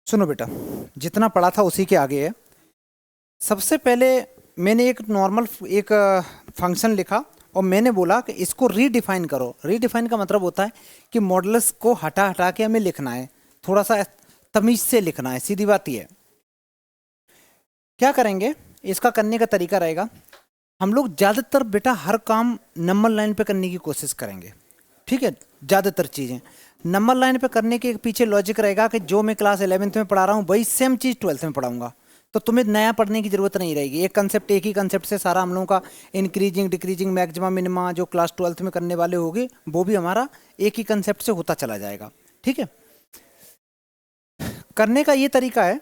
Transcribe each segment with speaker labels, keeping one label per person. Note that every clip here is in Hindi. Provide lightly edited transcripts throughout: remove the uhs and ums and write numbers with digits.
Speaker 1: सुनो बेटा, जितना पढ़ा था उसी के आगे है। सबसे पहले मैंने एक नॉर्मल एक फंक्शन लिखा और मैंने बोला कि इसको रीडिफाइन करो। रीडिफाइन का मतलब होता है कि मॉडल्स को हटा हटा के हमें लिखना है, थोड़ा सा तमीज से लिखना है, सीधी बात ये है। क्या करेंगे, इसका करने का तरीका रहेगा, हम लोग ज़्यादातर बेटा हर काम नंबर लाइन पे करने की कोशिश करेंगे। ठीक है, ज़्यादातर चीज़ें नंबर लाइन पे करने के पीछे लॉजिक रहेगा कि जो मैं क्लास 11th में पढ़ा रहा हूँ वही सेम चीज़ 12th में पढ़ाऊंगा, तो तुम्हें नया पढ़ने की ज़रूरत नहीं रहेगी। एक ही कंसेप्ट से सारा हम लोगों का इंक्रीजिंग डिक्रीजिंग मैक्सिमा मिनिमा जो क्लास 12th में करने वाले होंगे वो भी हमारा एक ही कंसेप्ट से होता चला जाएगा। ठीक है, करने का ये तरीका है,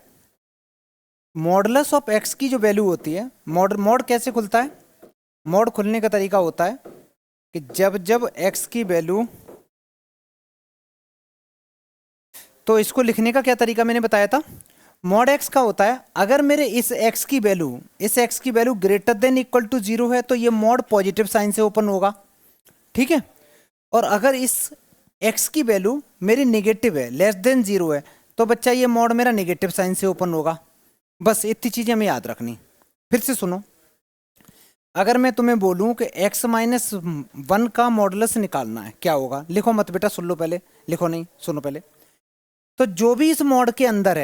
Speaker 1: मॉडुलस ऑफ एक्स की जो वैल्यू होती है, मॉड कैसे खुलता है, मॉड खुलने का तरीका होता है कि जब जब एक्स की वैल्यू, तो इसको लिखने का क्या तरीका मैंने बताया था, मॉड एक्स का होता है अगर मेरे इस एक्स की value greater than equal to 0 है तो ये मॉड पॉजिटिव साइन से ओपन होगा। ठीक है, और अगर इस एक्स की वैल्यू मेरी नेगेटिव है, लेस देन 0 है, तो बच्चा ये मॉड मेरा नेगेटिव साइन से ओपन होगा। बस इतनी चीज़ें हमें याद रखनी। फिर से सुनो, अगर मैं तुम्हें बोलूं कि x-1 का मॉडुलस निकालना है, क्या होगा, लिखो मत बेटा, सुन लो पहले, लिखो नहीं, सुनो पहले। तो जो भी इस मॉड के अंदर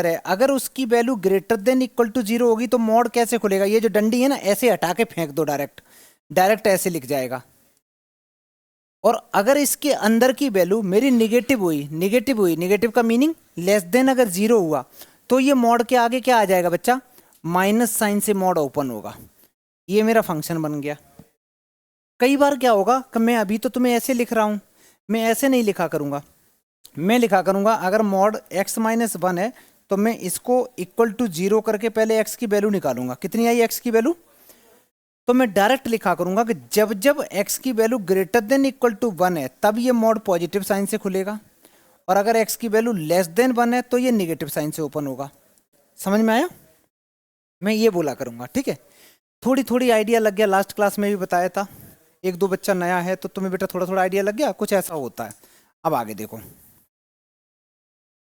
Speaker 1: है, अगर उसकी value greater than equal to 0 होगी तो मॉड कैसे खुलेगा, ये जो डंडी है ना ऐसे हटा के फेंक दो, डायरेक्ट ऐसे लिख जाएगा। और अगर इसके अंदर की वैल्यू मेरी नेगेटिव का मीनिंग लेस देन अगर 0 हुआ तो ये मॉड के आगे क्या आ जाएगा बच्चा, माइनस साइन से मॉड ओपन होगा। ये मेरा फंक्शन बन गया। कई बार क्या होगा कि मैं अभी तो तुम्हें ऐसे लिख रहा हूं, मैं ऐसे नहीं लिखा करूंगा, मैं लिखा करूंगा अगर मॉड x-1 है तो मैं इसको इक्वल टू 0 करके पहले x की वैल्यू निकालूंगा, कितनी आई x की वैल्यू, तो मैं डायरेक्ट लिखा करूंगा कि जब जब x की value greater than equal to 1 है तब ये मॉड पॉजिटिव साइन से खुलेगा, और अगर x की वैल्यू लेस देन 1 है तो ये निगेटिव साइन से ओपन होगा। समझ में आया, मैं ये बोला करूंगा। ठीक है, थोड़ी थोड़ी आइडिया लग गया, लास्ट क्लास में भी बताया था। एक दो बच्चा नया है तो तुम्हें बेटा थोड़ा थोड़ा आइडिया लग गया, कुछ ऐसा होता है। अब आगे देखो,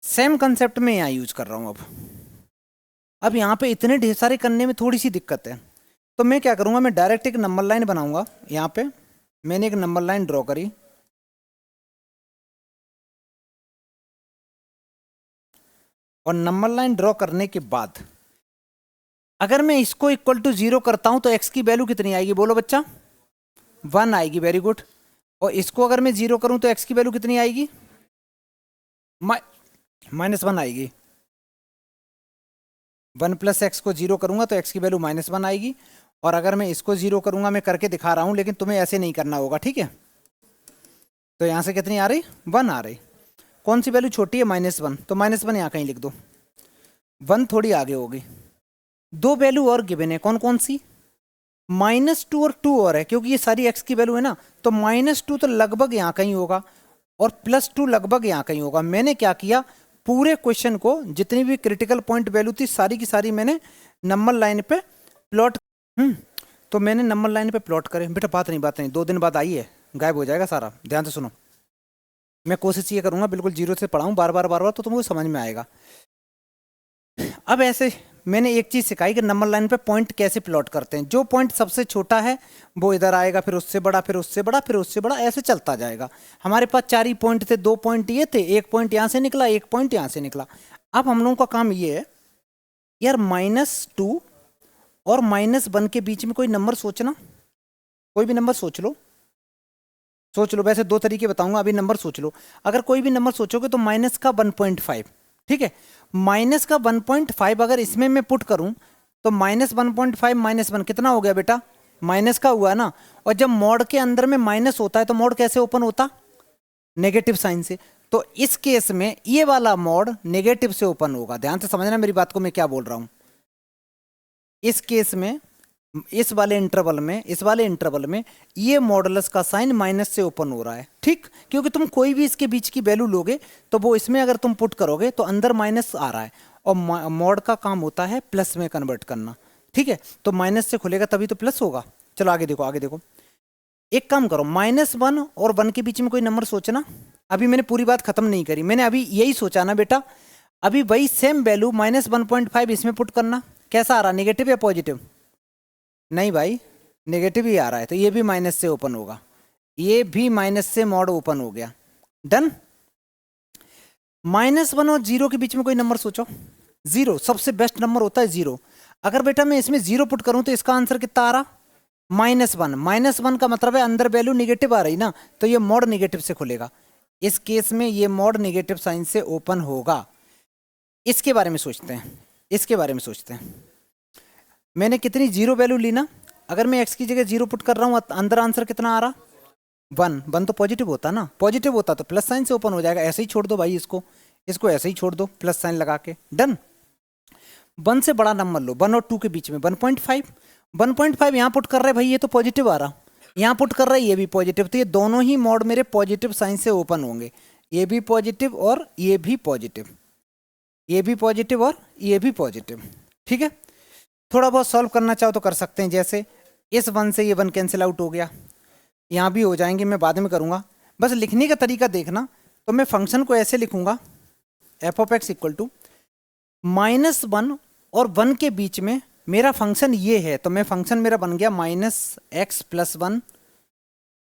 Speaker 1: सेम कंसेप्ट में यहाँ यूज कर रहा हूँ। अब यहाँ पे इतने ढेर सारे करने में थोड़ी सी दिक्कत है, तो मैं क्या करूँगा, मैं डायरेक्ट एक नंबर लाइन बनाऊंगा। यहाँ पे मैंने एक नंबर लाइन ड्रॉ करी, और नंबर लाइन ड्रॉ करने के बाद अगर मैं इसको इक्वल टू 0 करता हूँ तो x की वैल्यू कितनी आएगी, बोलो बच्चा, 1 आएगी। Very good. और इसको अगर मैं 0 करूँ तो x की वैल्यू कितनी आएगी, -1 आएगी। 1 प्लस एक्स को 0 करूंगा तो x की वैल्यू -1 आएगी। और अगर मैं इसको 0 करूंगा, मैं करके दिखा रहा हूं लेकिन तुम्हें ऐसे नहीं करना होगा, ठीक है। तो यहां से कितनी आ रही, 1 आ रही। कौन सी वैल्यू छोटी है, -1, तो -1 यहां कहीं लिख दो, 1 थोड़ी आगे होगी। दो वैल्यू और गिवन है, कौन कौन सी, -2 और 2 और है, क्योंकि ये सारी x की वैल्यू है ना, तो -2 तो लगभग यहाँ कहीं होगा और +2 लगभग यहाँ कहीं होगा। मैंने क्या किया, पूरे क्वेश्चन को जितनी भी क्रिटिकल पॉइंट वैल्यू थी सारी की सारी मैंने नंबर लाइन पे प्लॉट, तो मैंने नंबर लाइन पे प्लॉट करे। बेटा बात नहीं 2 दिन बाद आई है, गायब हो जाएगा सारा, ध्यान से सुनो। मैं कोशिश ये करूंगा बिल्कुल 0 से पढ़ाऊं बार बार, तो तुमको समझ में आएगा। अब ऐसे मैंने एक चीज़ सिखाई कि नंबर लाइन पे पॉइंट कैसे प्लॉट करते हैं। जो पॉइंट सबसे छोटा है वो इधर आएगा, फिर उससे बड़ा, फिर उससे बड़ा, फिर उससे बड़ा, ऐसे चलता जाएगा। हमारे पास 4 ही पॉइंट थे, 2 पॉइंट ये थे, 1 पॉइंट यहाँ से निकला, 1 पॉइंट यहाँ से निकला। अब हम लोगों का काम ये है यार, -2 और -1 के बीच में कोई नंबर सोचना, कोई भी नंबर सोच लो, वैसे 2 तरीके बताऊंगा, अभी नंबर सोच लो। अगर कोई भी नंबर सोचोगे तो माइनस का 1.5, ठीक है, माइनस का 1.5 अगर इसमें मैं पुट करूं तो -1.5 -1 कितना हो गया बेटा, माइनस का हुआ ना। और जब मॉड के अंदर में माइनस होता है तो मॉड कैसे ओपन होता, नेगेटिव साइन से। तो इस केस में ये वाला मॉड नेगेटिव से ओपन होगा। ध्यान से समझना मेरी बात को, मैं क्या बोल रहा हूं। इस केस में इस वाले इंटरवल में ये मॉडुलस का साइन माइनस से ओपन हो रहा है, ठीक, क्योंकि तुम कोई भी इसके बीच की वैल्यू लोगे तो वो इसमें अगर तुम पुट करोगे तो अंदर माइनस आ रहा है, और मॉड का काम होता है प्लस में कन्वर्ट करना, ठीक है। तो माइनस से खुलेगा तभी तो प्लस होगा। चलो आगे देखो, एक काम करो, -1 और 1 के बीच में कोई नंबर सोचना, अभी मैंने पूरी बात खत्म नहीं करी, मैंने अभी यही सोचा ना बेटा, अभी वही सेम वैल्यू -1.5 इसमें पुट करना, कैसा आ रहा, नेगेटिव या पॉजिटिव? नहीं भाई, नेगेटिव ही आ रहा है, तो ये भी माइनस से ओपन होगा, ये भी माइनस से मॉड ओपन हो गया। डन। -1 और 0 के बीच में कोई नंबर सोचो। 0 सबसे बेस्ट नंबर होता है 0। अगर बेटा मैं इसमें 0 पुट करूं तो इसका आंसर कितना आ रहा, -1। -1 का मतलब है अंदर वैल्यू निगेटिव आ रही ना, तो ये मॉड निगेटिव से खुलेगा, इस केस में ये मॉड निगेटिव साइन से ओपन होगा। इसके बारे में सोचते हैं, इसके बारे में सोचते हैं। मैंने कितनी 0 वैल्यू ली ना, अगर मैं x की जगह 0 पुट कर रहा हूं, अंदर आंसर कितना आ रहा, 1। 1 तो पॉजिटिव होता ना, पॉजिटिव होता तो प्लस साइन से ओपन हो जाएगा, ऐसे ही छोड़ दो भाई, इसको इसको ऐसे ही छोड़ दो प्लस साइन लगा के। डन। 1 से बड़ा नंबर लो, 1 और 2 के बीच में 1.5। 1.5 यहाँ पुट कर रहे भाई, ये तो पॉजिटिव आ रहा, यहाँ पुट कर रहा है ये भी पॉजिटिव, तो ये दोनों ही मॉड मेरे पॉजिटिव साइन से ओपन होंगे, ये भी पॉजिटिव और ये भी पॉजिटिव, ये भी पॉजिटिव और ये भी पॉजिटिव। ठीक है, थोड़ा बहुत सॉल्व करना चाहो तो कर सकते हैं, जैसे इस 1 से ये 1 कैंसिल आउट हो गया, यहाँ भी हो जाएंगे, मैं बाद में करूँगा, बस लिखने का तरीका देखना। तो मैं फंक्शन को ऐसे लिखूंगा, f(x) इक्वल टू -1 और 1 के बीच में मेरा फंक्शन ये है, तो मैं फंक्शन मेरा बन गया -x + 1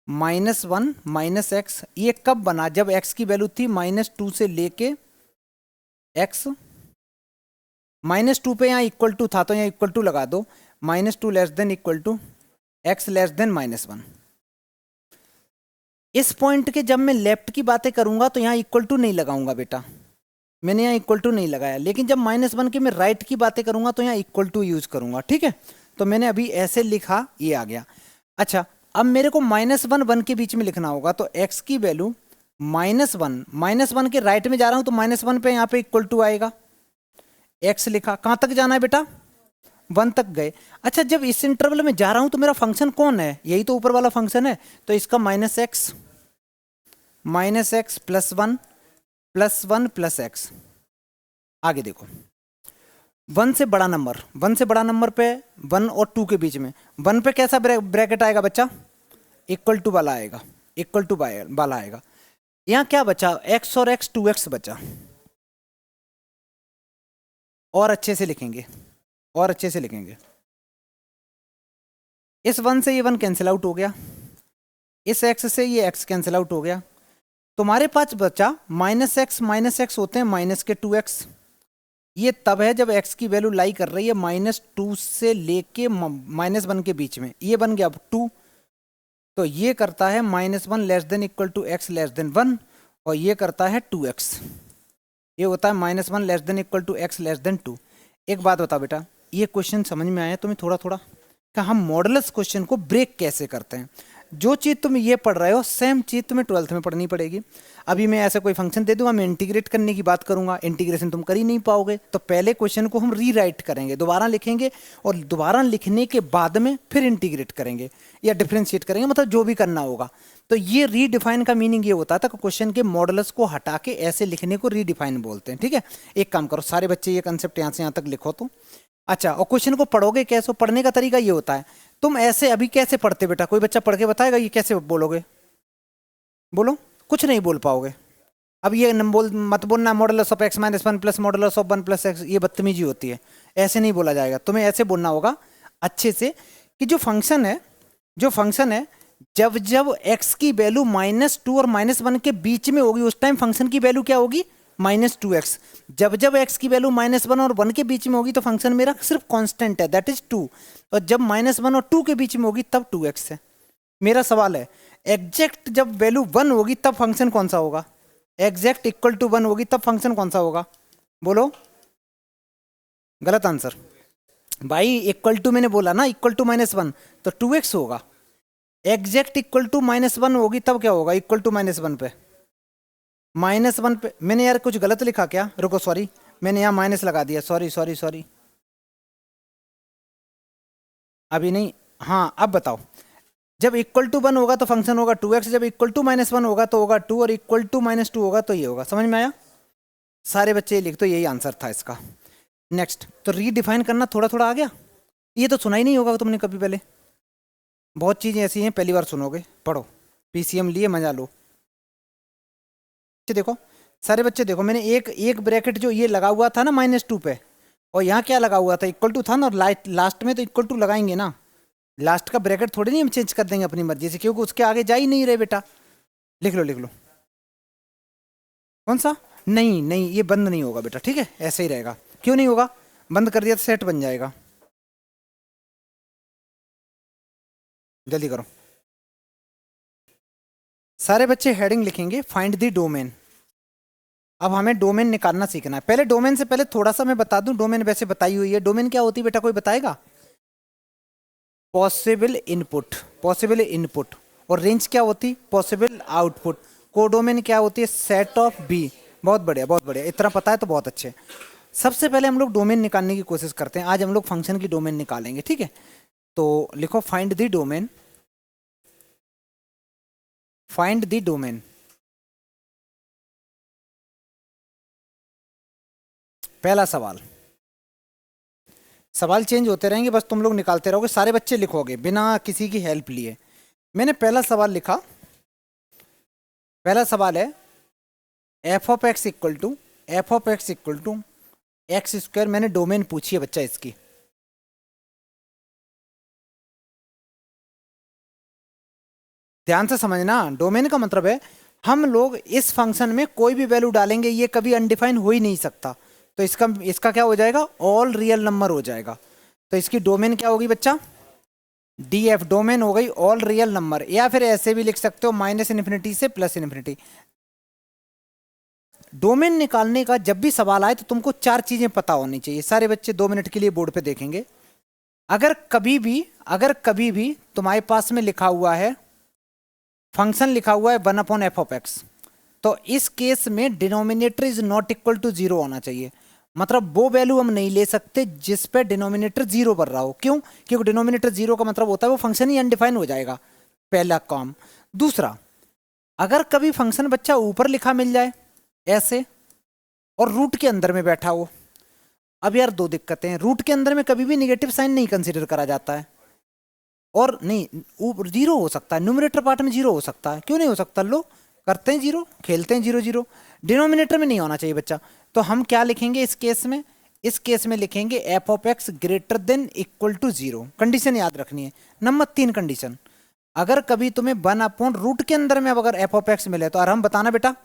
Speaker 1: -1 -x। ये कब बना, जब x की वैल्यू थी -2 से लेके x, -2 पे यहाँ इक्वल टू था तो यहाँ इक्वल टू लगा दो, -2 less than equal to x less than -1। इस पॉइंट के जब मैं लेफ्ट की बातें करूंगा तो यहाँ इक्वल टू नहीं लगाऊंगा बेटा, मैंने यहाँ इक्वल टू नहीं लगाया, लेकिन जब -1 के मैं राइट की बातें करूंगा तो यहाँ इक्वल टू यूज करूंगा। ठीक है, तो मैंने अभी ऐसे लिखा, ये आ गया। अच्छा, अब मेरे को -1 1 के बीच में लिखना होगा, तो x की वैल्यू -1 के राइट में जा रहा हूं तो -1 पे यहाँ पे इक्वल टू आएगा, x लिखा, कहाँ तक जाना है बेटा, 1 तक गए। अच्छा, जब इस इंटरवल में जा रहा हूं तो मेरा फंक्शन कौन है, यही तो ऊपर वाला फंक्शन है, तो इसका -x +1 + x। आगे देखो, 1 से बड़ा नंबर पे 1 और 2 के बीच में 1 पे कैसा ब्रैकेट आएगा बच्चा, इक्वल टू वाला आएगा, इक्वल टू वाला आएगा। यहाँ क्या बचा, x और x 2x बचा। और अच्छे से लिखेंगे, और अच्छे से लिखेंगे, इस 1 से ये 1 कैंसिल आउट हो गया, इस x से ये x कैंसिल आउट हो गया, तुम्हारे पास बचा -x होते हैं माइनस के 2x। ये तब है जब x की वैल्यू लाई कर रही है -2 से लेके -1 के बीच में, ये बन गया अब 2, तो ये करता है -1 less than equal to x less than 1, और ये करता है 2x, ये होता है -1 less than equal to x less than 2। एक बात बताओ बेटा, ये क्वेश्चन समझ में आया तुम्हें थोड़ा थोड़ा, कि हम मॉडुलस क्वेश्चन को ब्रेक कैसे करते हैं? जो चीज़ तुम ये पढ़ रहे हो सेम चीज़ तुम्हें 12th में पढ़नी पड़ेगी। अभी मैं ऐसा कोई फंक्शन दे दूंगा, मैं इंटीग्रेट करने की बात करूंगा, इंटीग्रेशन तुम कर ही नहीं पाओगे, तो पहले क्वेश्चन को हम रीराइट करेंगे, दोबारा लिखेंगे, और दोबारा लिखने के बाद में फिर इंटीग्रेट करेंगे या डिफ्रेंशिएट करेंगे, मतलब जो भी करना होगा। तो ये रीडिफाइन का मीनिंग ये होता था कि क्वेश्चन के मॉडुलस को हटा के ऐसे लिखने को रीडिफाइन बोलते हैं। ठीक है, एक काम करो सारे बच्चे, ये कंसेप्ट यहाँ से यहाँ तक लिखो तो। अच्छा, और क्वेश्चन को पढ़ोगे कैसे, पढ़ने का तरीका ये होता है, तुम ऐसे अभी कैसे पढ़ते बेटा, कोई बच्चा पढ़ के बताएगा ये कैसे बोलोगे, बोलो, कुछ नहीं बोल पाओगे। अब ये मत बोलना modulus of x - 1 plus modulus of 1 + x, ये बदतमीजी होती है, ऐसे नहीं बोला जाएगा, तुम्हें ऐसे बोलना होगा अच्छे से कि जो फंक्शन है जब जब x की वैल्यू -2 और -1 के बीच में होगी उस टाइम फंक्शन की वैल्यू क्या होगी, -2x। जब जब x की वैल्यू -1 और 1 के बीच में होगी तो फंक्शन मेरा सिर्फ कांस्टेंट है, दैट इज 2, और जब -1 और 2 के बीच में होगी तब 2x है। मेरा सवाल है, एग्जैक्ट जब वैल्यू 1 होगी तब फंक्शन कौन सा होगा, एग्जैक्ट इक्वल टू 1 होगी तब फंक्शन कौन सा होगा, बोलो। गलत आंसर भाई, इक्वल टू मैंने बोला ना, इक्वल टू -1 तो 2x होगा, एग्जैक्ट इक्वल टू -1 होगी तब क्या होगा, इक्वल टू -1 पे, -1 पे मैंने यार कुछ गलत लिखा क्या, रुको सॉरी, मैंने यहाँ माइनस लगा दिया, सॉरी, अभी नहीं, हाँ अब बताओ, जब इक्वल टू 1 होगा तो फंक्शन होगा 2x, जब इक्वल टू -1 होगा तो होगा 2, और इक्वल टू -2 होगा तो ये होगा। समझ में आया, सारे बच्चे लिख, तो यही आंसर था इसका। नेक्स्ट, तो रीडिफाइन करना थोड़ा थोड़ा आ गया, ये तो सुना ही नहीं होगा तुमने कभी पहले, बहुत चीज़ें ऐसी हैं पहली बार सुनोगे, पढ़ो, PCM लिए मजा लो। देखो, सारे बच्चे देखो, मैंने एक एक ब्रैकेट जो ये लगा हुआ था ना -2 पे, और यहाँ क्या लगा हुआ था, इक्वल टू था ना, और लास्ट में तो इक्वल टू लगाएंगे ना, लास्ट का ब्रैकेट थोड़ी नहीं हम चेंज कर देंगे अपनी मर्जी से, क्योंकि उसके आगे जा ही नहीं रहे बेटा। लिख लो लिख लो। कौन सा? नहीं नहीं, ये बंद नहीं होगा बेटा, ठीक है, ऐसे ही रहेगा। क्यों नहीं होगा? बंद कर दिया तो सेट बन जाएगा। जल्दी करो। सारे बच्चे हेडिंग लिखेंगे फाइंड द डोमेन। अब हमें डोमेन निकालना सीखना है। पहले डोमेन से पहले थोड़ा सा मैं बता दूं, डोमेन वैसे बताई हुई है। डोमेन क्या होती है बेटा, कोई बताएगा? Possible input, possible input. और रेंज क्या होती? Possible output. कोडोमेन क्या होती है? Set of B. बहुत बढ़िया बहुत बढ़िया, इतना पता है तो बहुत अच्छे। सबसे पहले हम लोग डोमेन निकालने की कोशिश करते हैं। आज हम लोग फंक्शन की डोमेन निकालेंगे, ठीक है। तो लिखो find the domain, find the domain. पहला सवाल, सवाल चेंज होते रहेंगे, बस तुम लोग निकालते रहोगे, सारे बच्चे लिखोगे बिना किसी की हेल्प लिए। मैंने पहला सवाल लिखा, पहला सवाल है f of x equal to, f of x equal to x square. मैंने डोमेन पूछी है बच्चा इसकी। ध्यान से समझना, डोमेन का मतलब है हम लोग इस फंक्शन में कोई भी वैल्यू डालेंगे, ये कभी अनडिफाइन हो ही नहीं सकता। तो इसका इसका क्या हो जाएगा? ऑल रियल नंबर हो जाएगा। तो इसकी डोमेन क्या होगी बच्चा? D F. डोमेन हो गई ऑल रियल नंबर, या फिर ऐसे भी लिख सकते हो -∞ से +∞। डोमेन निकालने का जब भी सवाल आए तो तुमको 4 चीजें पता होनी चाहिए। सारे बच्चे 2 मिनट के लिए बोर्ड पे देखेंगे। अगर कभी भी तुम्हारे पास में लिखा हुआ है, फंक्शन लिखा हुआ है 1/f(x), तो इस केस में denominator is not equal to 0 होना चाहिए। मतलब वो वैल्यू हम नहीं ले सकते जिस पे डिनोमिनेटर 0 पर रहा हो। क्यों? क्योंकि डिनोमिनेटर 0 का मतलब होता है वो फंक्शन ही अनडिफाइन हो जाएगा, पहला काम। दूसरा, अगर कभी फंक्शन बच्चा ऊपर लिखा मिल जाए ऐसे, और रूट के अंदर में बैठा हो। अब यार दो दिक्कतें हैं, रूट के अंदर में कभी भी निगेटिव साइन नहीं कंसीडर करा जाता है, और नहीं ऊपर 0 हो सकता है, न्यूमरेटर पार्ट में 0 हो सकता है। क्यों नहीं हो सकता? लो करते हैं 0, खेलते हैं 0 0। डिनोमिनेटर में नहीं होना चाहिए बच्चा। तो हम क्या लिखेंगे इस केस में? इस केस में लिखेंगे f of x greater than equal to 0। Condition याद रखनी है, नंबर 3 कंडीशन। अगर कभी तुम्हें 1/रूट के अंदर में अगर एफ ऑफ एक्स मिले तो आराम बताना बेटा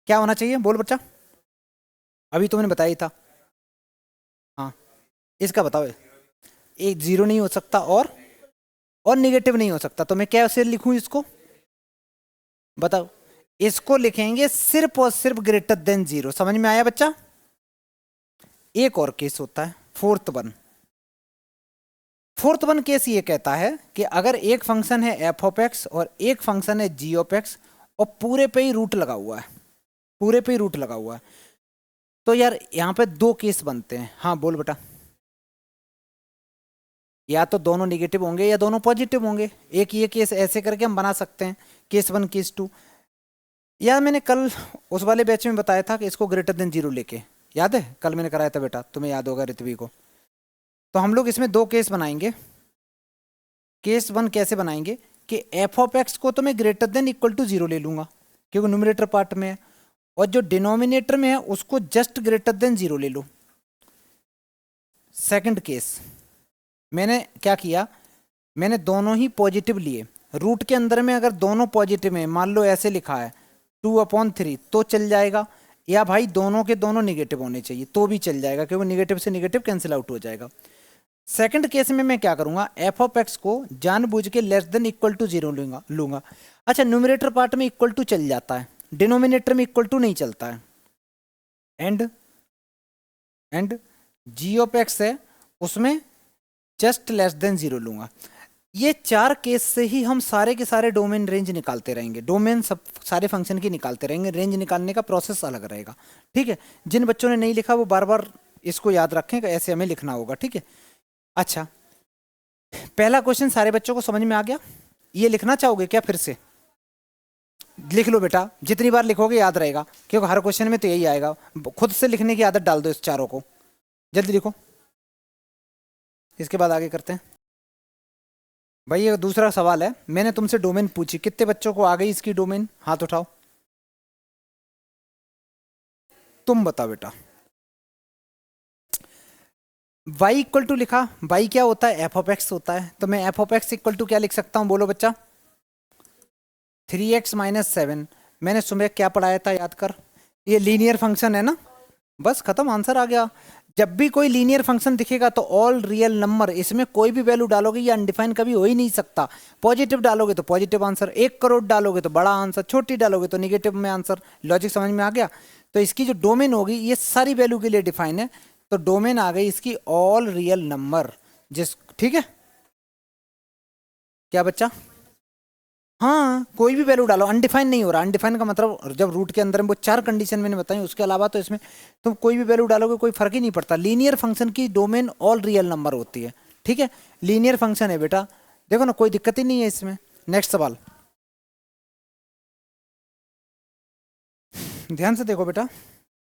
Speaker 1: क्या होना चाहिए। बोल बच्चा, अभी तुमने बताया ही था। हाँ, इसका बताओ। एक 0 नहीं हो सकता और निगेटिव नहीं हो सकता। तो मैं कैसे लिखूं इसको बताओ? इसको लिखेंगे सिर्फ और सिर्फ ग्रेटर देन 0। समझ में आया बच्चा? एक और केस होता है, फोर्थ वन केस ये कहता है कि अगर एक फंक्शन है एफ ऑफ एक्स और एक फंक्शन है जी ऑफ एक्स, और पूरे पे ही रूट लगा हुआ है, पूरे पे ही रूट लगा हुआ है, तो यार यहाँ पे 2 केस बनते हैं। हाँ बोल बेटा। या तो दोनों निगेटिव होंगे या दोनों पॉजिटिव होंगे। एक ये केस ऐसे करके हम बना सकते हैं, केस 1 केस 2। यार मैंने कल उस वाले बैच में बताया था कि इसको ग्रेटर देन 0 लेके, याद है? कल मैंने कराया था बेटा, तुम्हें याद होगा ऋत्वी को। तो हम लोग इसमें 2 केस बनाएंगे। केस 1 कैसे बनाएंगे कि एफ ऑफ एक्स को तो मैं ग्रेटर देन इक्वल टू 0 ले लूंगा क्योंकि न्यूमरेटर पार्ट में है, और जो डिनोमिनेटर में है उसको जस्ट ग्रेटर देन 0 ले लो। सेकंड केस मैंने क्या किया, मैंने दोनों ही पॉजिटिव लिए। रूट के अंदर में अगर दोनों पॉजिटिव में, मान लो ऐसे लिखा है 2/3, तो चल जाएगा। या भाई दोनों के दोनों निगेटिव होने चाहिए तो भी चल जाएगा, क्योंकि निगेटिव से निगेटिव कैंसिल आउट हो जाएगा। सेकंड केस में मैं क्या करूंगा, एफ ऑफ एक्स को जानबूझ के लेस देन इक्वल टू 0 लूंगा। अच्छा, न्यूमरेटर पार्ट में इक्वल टू चल जाता है, डिनोमिनेटर में इक्वल टू नहीं चलता है। एंड जी ऑफ एक्स है, उसमें जस्ट लेस देन 0 लूंगा। ये 4 केस से ही हम सारे के सारे डोमेन रेंज निकालते रहेंगे। डोमेन सब सारे फंक्शन की निकालते रहेंगे, रेंज निकालने का प्रोसेस अलग रहेगा, ठीक है। जिन बच्चों ने नहीं लिखा वो बार बार इसको याद रखें कि ऐसे हमें लिखना होगा, ठीक है। अच्छा, पहला क्वेश्चन सारे बच्चों को समझ में आ गया? ये लिखना चाहोगे क्या? फिर से लिख लो बेटा, जितनी बार लिखोगे याद रहेगा, क्योंकि हर क्वेश्चन में तो यही आएगा। खुद से लिखने की आदत डाल दो इस चारों को, जल्दी लिखो। इसके बाद आगे करते हैं। भाई ये दूसरा सवाल है, मैंने तुमसे डोमेन पूछी, कितने बच्चों को आ गई इसकी डोमेन? हाथ उठाओ। तुम बताओ बेटा। y इक्वल टू लिखा, y क्या होता है, एफ ऑफ एक्स होता है, तो मैं f of x equal to क्या लिख सकता हूं, बोलो बच्चा, 3x माइनस 7। मैंने सुबह क्या पढ़ाया था, याद कर, ये लीनियर फंक्शन है ना, बस खत्म, आंसर आ गया। जब भी कोई लीनियर फंक्शन दिखेगा तो ऑल रियल नंबर, इसमें कोई भी वैल्यू डालोगे ये अनडिफाइन कभी हो ही नहीं सकता। पॉजिटिव डालोगे तो पॉजिटिव आंसर, 1 करोड़ डालोगे तो बड़ा आंसर, छोटी डालोगे तो निगेटिव में आंसर। लॉजिक समझ में आ गया। तो इसकी जो डोमेन होगी ये सारी वैल्यू के लिए डिफाइन है, तो डोमेन आ गई इसकी ऑल रियल नंबर, जिस, ठीक है क्या बच्चा, हाँ कोई भी वैल्यू डालो, अनडिफाइन नहीं हो रहा। अनडिफाइन का मतलब जब रूट के अंदर में वो 4 कंडीशन मैंने बताई, उसके अलावा तो इसमें तुम कोई भी वैल्यू डालोगे कोई फर्क ही नहीं पड़ता। लीनियर फंक्शन की डोमेन ऑल रियल नंबर होती है, ठीक है, लीनियर फंक्शन है बेटा, देखो ना कोई दिक्कत ही नहीं है इसमें। नेक्स्ट सवाल ध्यान से देखो बेटा,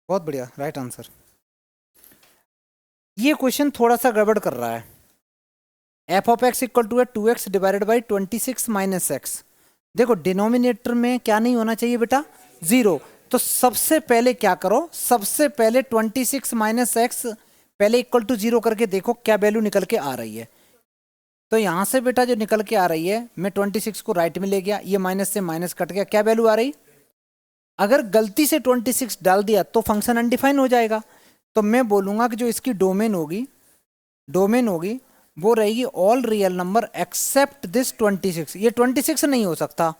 Speaker 1: बहुत बढ़िया, राइट आंसर। ये क्वेश्चन थोड़ा सा गड़बड़ कर रहा है। F of x equal to है 2x divided by 26 minus x. देखो डिनोमिनेटर में क्या नहीं होना चाहिए बेटा, 0। तो सबसे पहले क्या करो, सबसे पहले 26 माइनस एक्स पहले इक्वल टू 0 करके देखो क्या वैल्यू निकल के आ रही है। तो यहां से बेटा जो निकल के आ रही है, मैं 26 को राइट में ले गया, ये माइनस से माइनस कट गया, क्या वैल्यू आ रही, अगर गलती से 26 डाल दिया तो फंक्शन अनडिफाइन हो जाएगा। तो मैं बोलूंगा कि जो इसकी डोमेन होगी, डोमेन होगी वो रहेगी all real number accept this 26। ये 26 नहीं हो सकता,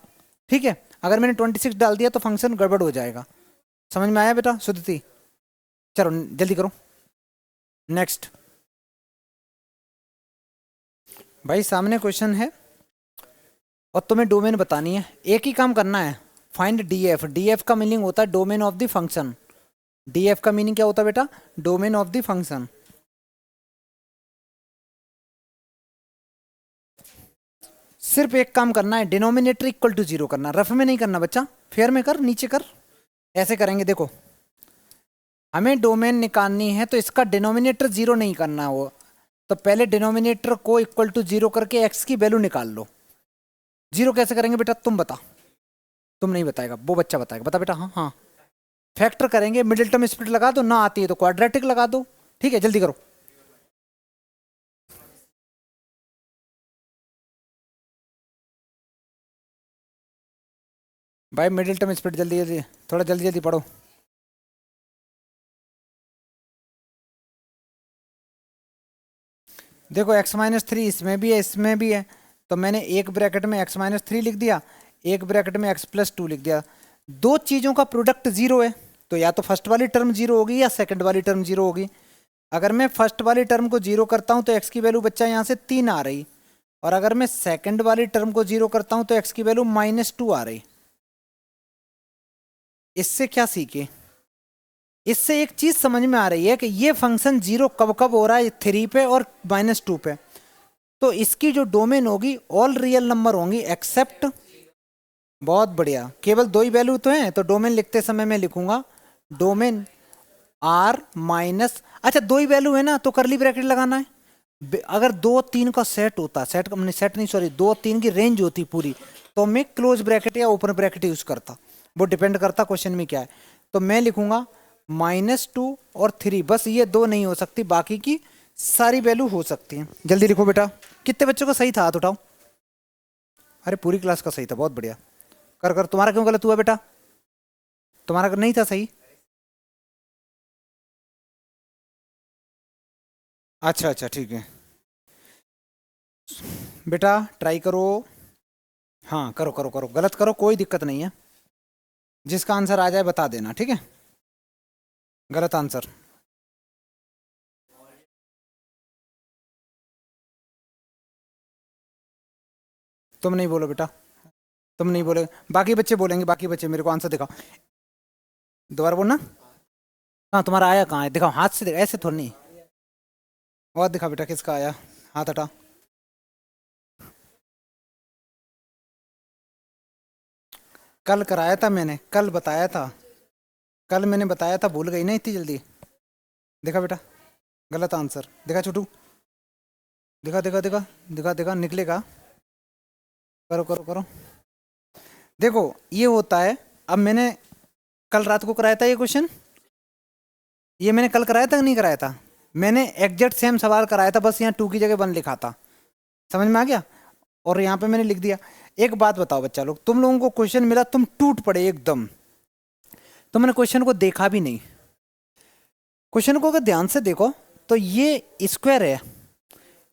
Speaker 1: ठीक है, अगर मैंने 26 डाल दिया तो फंक्शन गड़बड़ हो जाएगा। समझ में आया बेटा सुधति, चलो जल्दी करो। नेक्स्ट भाई सामने क्वेश्चन है और तुम्हें डोमेन बतानी है, एक ही काम करना है, फाइंड डीएफ। डीएफ का मीनिंग होता है domain of the function. DF का मीनिंग क्या होता है बेटा, डोमेन ऑफ द फंक्शन। सिर्फ एक काम करना है, डिनोमिनेटर इक्वल टू 0 करना, रफ में नहीं करना बच्चा, फेयर में कर, नीचे कर, ऐसे करेंगे। देखो हमें डोमेन निकालनी है तो इसका डिनोमिनेटर 0 नहीं करना हो, तो पहले डिनोमिनेटर को इक्वल टू 0 करके एक्स की वैल्यू निकाल लो। 0 कैसे करेंगे बेटा, तुम बता, तुम नहीं बताएगा, वो बच्चा बताएगा, बता बेटा। हाँ हाँ, फैक्टर करेंगे, मिडिल टर्म स्प्लिट लगा दो, ना आती है तो क्वाड्रेटिक लगा दो, ठीक है जल्दी करो। भाई मिडिल टर्म स्प्लिट जल्दी जल्दी, थोड़ा जल्दी जल्दी पढ़ो। देखो x माइनस 3 इसमें भी है इसमें भी है, तो मैंने एक ब्रैकेट में x माइनस 3 लिख दिया, एक ब्रैकेट में x प्लस 2 लिख दिया। दो चीज़ों का प्रोडक्ट 0 है, तो या तो फर्स्ट वाली टर्म 0 होगी या सेकंड वाली टर्म 0 होगी। अगर मैं फर्स्ट वाली टर्म को 0 करता हूं तो x की वैल्यू बच्चा यहाँ से 3 आ रही, और अगर मैं सेकंड वाली टर्म को 0 करता हूं तो x की वैल्यू -2 आ रही। इससे क्या सीखे, इससे एक चीज समझ में आ रही है कि ये फंक्शन 0 कब कब हो रहा है, 3 पे और -2 पे। तो इसकी जो डोमेन होगी ऑल रियल नंबर होंगी एक्सेप्ट, बहुत बढ़िया, केवल दो ही वैल्यू तो हैं, तो डोमेन लिखते समय मैं लिखूंगा डोमेन आर माइनस, अच्छा दो ही वैल्यू है ना तो करली ब्रैकेट लगाना है। अगर 2 3 का सेट होता, सेट सेट नहीं सॉरी 2 3 की रेंज होती पूरी, तो मैं क्लोज ब्रैकेट या ओपन ब्रैकेट यूज करता, वो डिपेंड करता क्वेश्चन में क्या है। तो मैं लिखूंगा -2 और 3, बस ये दो नहीं हो सकती, बाकी की सारी वैल्यू हो सकती हैं। जल्दी लिखो बेटा, कितने बच्चों का सही था हाथ उठाओ, अरे पूरी क्लास का सही था, बहुत बढ़िया, कर कर। तुम्हारा क्यों गलत हुआ बेटा, तुम्हारा नहीं था सही, अच्छा अच्छा ठीक है बेटा, ट्राई करो, हाँ करो करो करो, गलत करो कोई दिक्कत नहीं है, जिसका आंसर आ जाए बता देना, ठीक है। गलत आंसर, तुम नहीं बोलो बेटा, तुम नहीं बोले, बाकी बच्चे बोलेंगे, बाकी बच्चे मेरे को आंसर दिखाओ, दोबारा बोलना। हाँ तुम्हारा आया कहाँ है, दिखाओ हाथ से, दिखा ऐसे थोड़ी नहीं, और दिखा बेटा किसका आया, हाथ हटा। कल कराया था मैंने, कल बताया था, कल मैंने बताया था, भूल गई ना इतनी जल्दी। देखा बेटा, गलत आंसर, देखा छोटू, दिखा दिखा दिखा दिखा दिखा, निकलेगा, करो करो करो। देखो ये होता है, अब मैंने कल रात को कराया था ये क्वेश्चन, ये मैंने कल कराया था कि नहीं कराया था? मैंने एग्जैक्ट सेम सवाल कराया था, बस यहाँ 2 की जगह 1 लिखा था। समझ में आ गया? और यहाँ पे मैंने लिख दिया। एक बात बताओ बच्चा लोग, तुम लोगों को क्वेश्चन मिला, तुम टूट पड़े एकदम, तुमने क्वेश्चन को देखा भी नहीं। क्वेश्चन को अगर ध्यान से देखो तो ये स्क्वायर है,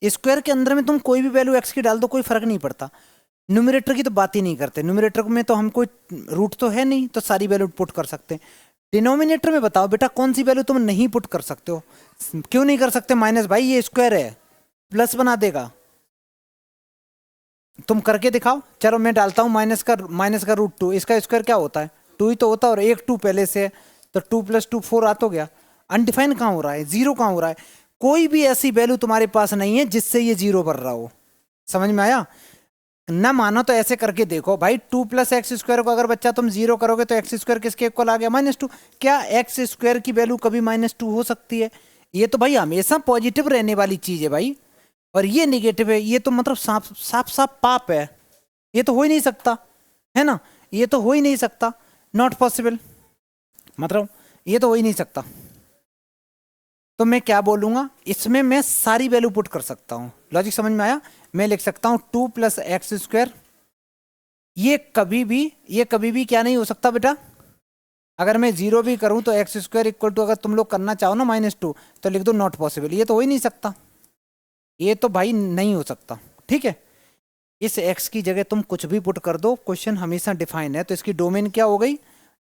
Speaker 1: स्क्वायर के अंदर में तुम कोई भी वैल्यू एक्स की डाल दो, कोई फर्क नहीं पड़ता। न्यूमरेटर की तो बात ही नहीं करते, न्यूमरेटर में तो हम कोई रूट तो है नहीं, तो सारी वैल्यू पुट कर सकते हैं। डिनोमिनेटर में बताओ बेटा कौन सी वैल्यू तुम नहीं पुट कर सकते हो? क्यों नहीं कर सकते? माइनस, भाई ये स्क्वायर है, प्लस बना देगा। तुम करके दिखाओ। चलो मैं डालता हूं माइनस का √2, इसका स्क्वायर क्या होता है? 2 ही तो होता है, और एक 2 पहले से है, तो 2 + 2 4 आ तो गया। अनडिफाइन कहाँ हो रहा है? जीरो कहाँ हो रहा है? कोई भी ऐसी वैल्यू तुम्हारे पास नहीं है जिससे ये जीरो बन रहा हो। समझ में आया? ना मानो तो ऐसे करके देखो भाई, 2 + x² को अगर बच्चा तुम जीरो करोगे तो x² किसके इक्वल आ गया? -2। क्या x² की वैल्यू कभी -2 हो सकती है? ये तो भाई हमेशा पॉजिटिव रहने वाली चीज है भाई, और ये निगेटिव है, ये तो मतलब साफ साफ साफ पाप है। ये तो हो ही नहीं सकता, है ना? ये तो हो ही नहीं सकता, नॉट पॉसिबल, मतलब ये तो हो ही नहीं सकता। तो मैं क्या बोलूंगा, इसमें मैं सारी वैल्यू पुट कर सकता हूं। लॉजिक समझ में आया? मैं लिख सकता हूं 2 + x²। ये कभी भी क्या नहीं हो सकता बेटा? अगर मैं जीरो भी करूं तो x² = अगर तुम लोग करना चाहो ना -2, तो लिख दो नॉट पॉसिबल। ये तो हो ही नहीं सकता, ये तो भाई नहीं हो सकता। ठीक है, इस x की जगह तुम कुछ भी पुट कर दो, क्वेश्चन हमेशा डिफाइन है। तो इसकी डोमेन क्या हो गई?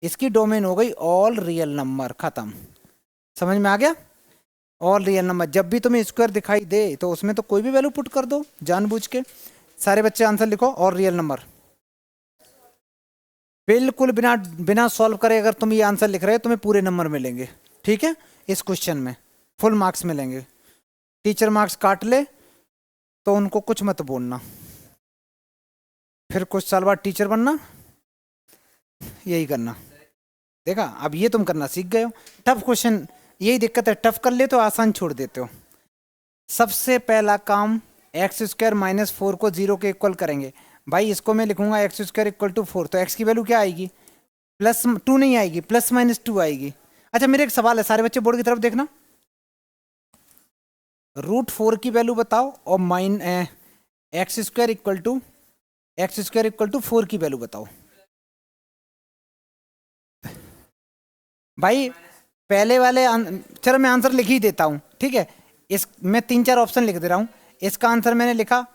Speaker 1: इसकी डोमेन हो गई ऑल रियल नंबर, खत्म। समझ में आ गया? ऑल रियल नंबर, जब भी तुम्हें स्क्वायर दिखाई दे तो उसमें तो कोई भी वैल्यू पुट कर दो जानबूझ के। सारे बच्चे आंसर लिखो, ऑल रियल नंबर। बिल्कुल बिना बिना सॉल्व करे अगर तुम ये आंसर लिख रहे हो, तुम्हें पूरे नंबर मिलेंगे। ठीक है, इस क्वेश्चन में फुल मार्क्स मिलेंगे। टीचर मार्क्स काट ले तो उनको कुछ मत बोलना, फिर कुछ साल बाद टीचर बनना, यही करना। देखा, अब ये तुम करना सीख गए हो। टफ क्वेश्चन, यही दिक्कत है, टफ कर ले तो आसान छोड़ देते हो। सबसे पहला काम, x² - 4 को 0 के इक्वल करेंगे। भाई इसको मैं लिखूंगा x² = 4, तो x की वैल्यू क्या आएगी? +2 नहीं आएगी, +-2 आएगी। अच्छा मेरे एक सवाल है, सारे बच्चे बोर्ड की तरफ देखना। √4 की वैल्यू बताओ, और x² = 4 की वैल्यू बताओ। भाई पहले वाले चलो मैं आंसर लिख ही देता हूँ, ठीक है। इस मैं 3-4 ऑप्शन लिख दे रहा हूँ। इसका आंसर मैंने लिखा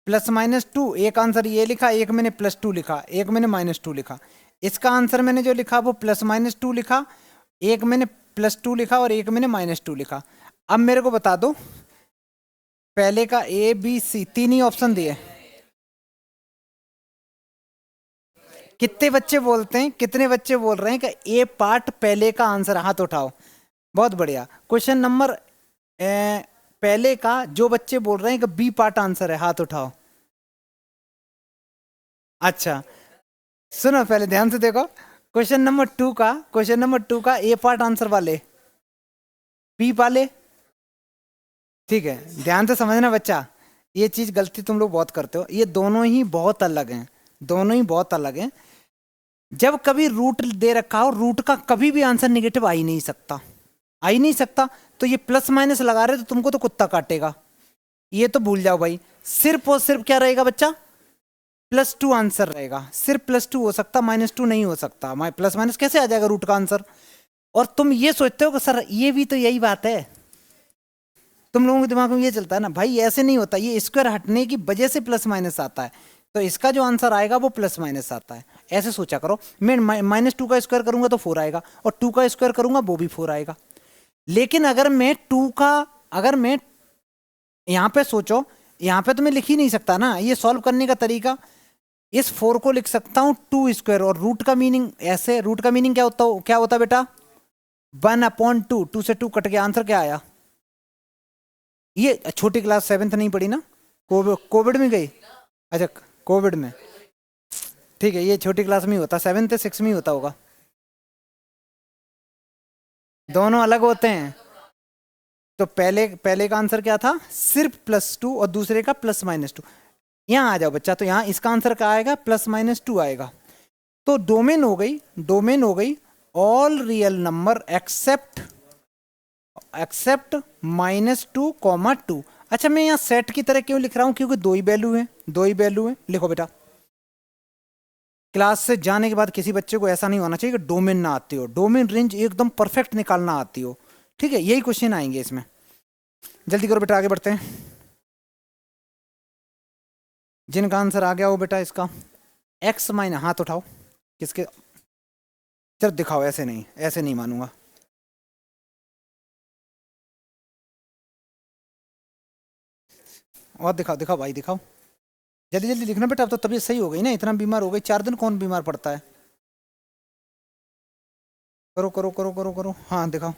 Speaker 1: +-2, एक आंसर ये लिखा, एक मैंने +2 लिखा, एक मैंने -2 लिखा। इसका आंसर मैंने जो लिखा वो +-2 लिखा, एक मैंने +2 लिखा, और एक मैंने -2 लिखा। अब मेरे को बता दो, पहले का A B C 3 he option दिए, कितने बच्चे बोलते हैं, कितने बच्चे बोल रहे हैं कि A पार्ट पहले का आंसर? हाथ उठाओ, बहुत बढ़िया। क्वेश्चन नंबर पहले का जो बच्चे बोल रहे हैं कि B पार्ट आंसर है, हाथ उठाओ। अच्छा सुनो, पहले ध्यान से देखो। क्वेश्चन नंबर 2 का A पार्ट आंसर वाले, B वाले, ठीक है। ध्यान से समझना बच्चा, ये चीज गलती तुम लोग बहुत करते हो। ये दोनों ही बहुत अलग हैं, दोनों ही बहुत अलग हैं। जब कभी रूट दे रखा हो, रूट का कभी भी आंसर निगेटिव आ ही नहीं सकता, आ ही नहीं सकता। तो ये +- लगा रहे तो तुमको तो कुत्ता काटेगा, ये तो भूल जाओ भाई। सिर्फ और सिर्फ क्या रहेगा बच्चा? +2 आंसर रहेगा, सिर्फ +2 हो सकता, -2 नहीं हो सकता। +- कैसे आ जाएगा रूट का आंसर? और तुम ये सोचते हो कि सर ये भी तो यही बात है, तुम लोगों के दिमाग में ये चलता है ना भाई, ऐसे नहीं होता। ये स्क्वायर हटने की वजह से +- आता है, तो इसका जो आंसर आएगा वो +- आता है। ऐसे सोचा करो। मैं -2 का स्क्वायर करूंगा तो 4 आएगा, और 2 का स्क्वायर करूंगा वो भी 4 आएगा। लेकिन अगर मैं 2 का, अगर मैं यहाँ पे सोचो, यहाँ पे तो मैं लिख ही नहीं सकता ना। ये सॉल्व करने का तरीका, इस 4 को लिख सकता हूँ 2², और रूट का मीनिंग ऐसे, रूट का मीनिंग क्या होता बेटा? 1/2, 2 से 2 कट गया, आंसर क्या आया? ये छोटी क्लास 7th नहीं पढ़ी ना, कोविड में गई? अच्छा कोविड में, ठीक है, ये छोटी क्लास में ही होता, 7th 6 में ही होता होगा, दोनों अलग होते हैं। तो पहले का आंसर क्या था? सिर्फ +2, और दूसरे का +-2। यहाँ आ जाओ बच्चा, तो यहाँ इसका आंसर क्या आएगा? +-2 आएगा। तो डोमेन हो गई all real number except except -2, अच्छा मैं यहाँ सेट की तरह क्यों लिख रहा हूँ, क्योंकि दो ही वैल्यू है, दो ही वैल्यू है। लिखो बेटा, क्लास से जाने के बाद किसी बच्चे को ऐसा नहीं होना चाहिए कि डोमेन ना आती हो, डोमेन रेंज एकदम परफेक्ट निकालना आती हो, ठीक है। यही क्वेश्चन आएंगे इसमें। जल्दी करो बेटा, आगे बढ़ते हैं। जिनका आंसर आ गया हो बेटा इसका एक्स माइनस, हाथ उठाओ किसके, चल दिखाओ, ऐसे नहीं, ऐसे नहीं मानूंगा। और दिखाओ, दिखाओ भाई दिखाओ, जल्दी जल्दी लिखना बेटा। अब तो तबीयत सही हो गई ना, इतना बीमार हो गई, 4 दिन कौन बीमार पड़ता है। करो करो करो करो करो, हाँ दिखाओ,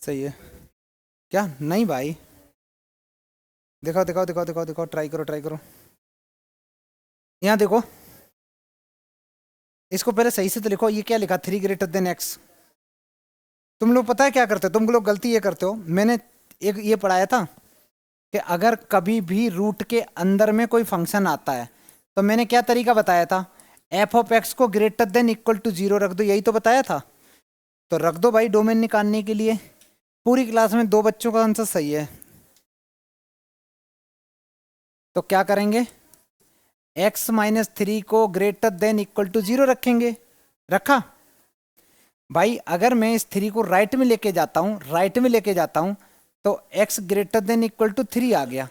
Speaker 1: सही है। क्या नहीं भाई, दिखाओ दिखाओ दिखाओ दिखाओ दिखाओ, ट्राई करो ट्राई करो। यहाँ देखो, इसको पहले सही से तो लिखो, ये क्या लिखा, 3 > x। तुम लोग पता है क्या करते हो, तुम लोग गलती ये करते हो, मैंने एक ये पढ़ाया था कि अगर कभी भी रूट के अंदर में कोई फंक्शन आता है तो मैंने क्या तरीका बताया था, f(x) को >= 0 रख दो, यही तो बताया था। तो रख दो भाई डोमेन निकालने के लिए। पूरी क्लास में 2 बच्चों का आंसर सही है, तो क्या करेंगे, x-3 को >= 0 रखेंगे। रखा भाई, अगर मैं इस 3 को राइट में लेके जाता हूं, राइट में लेके जाता हूं, तो x > 3 आ गया,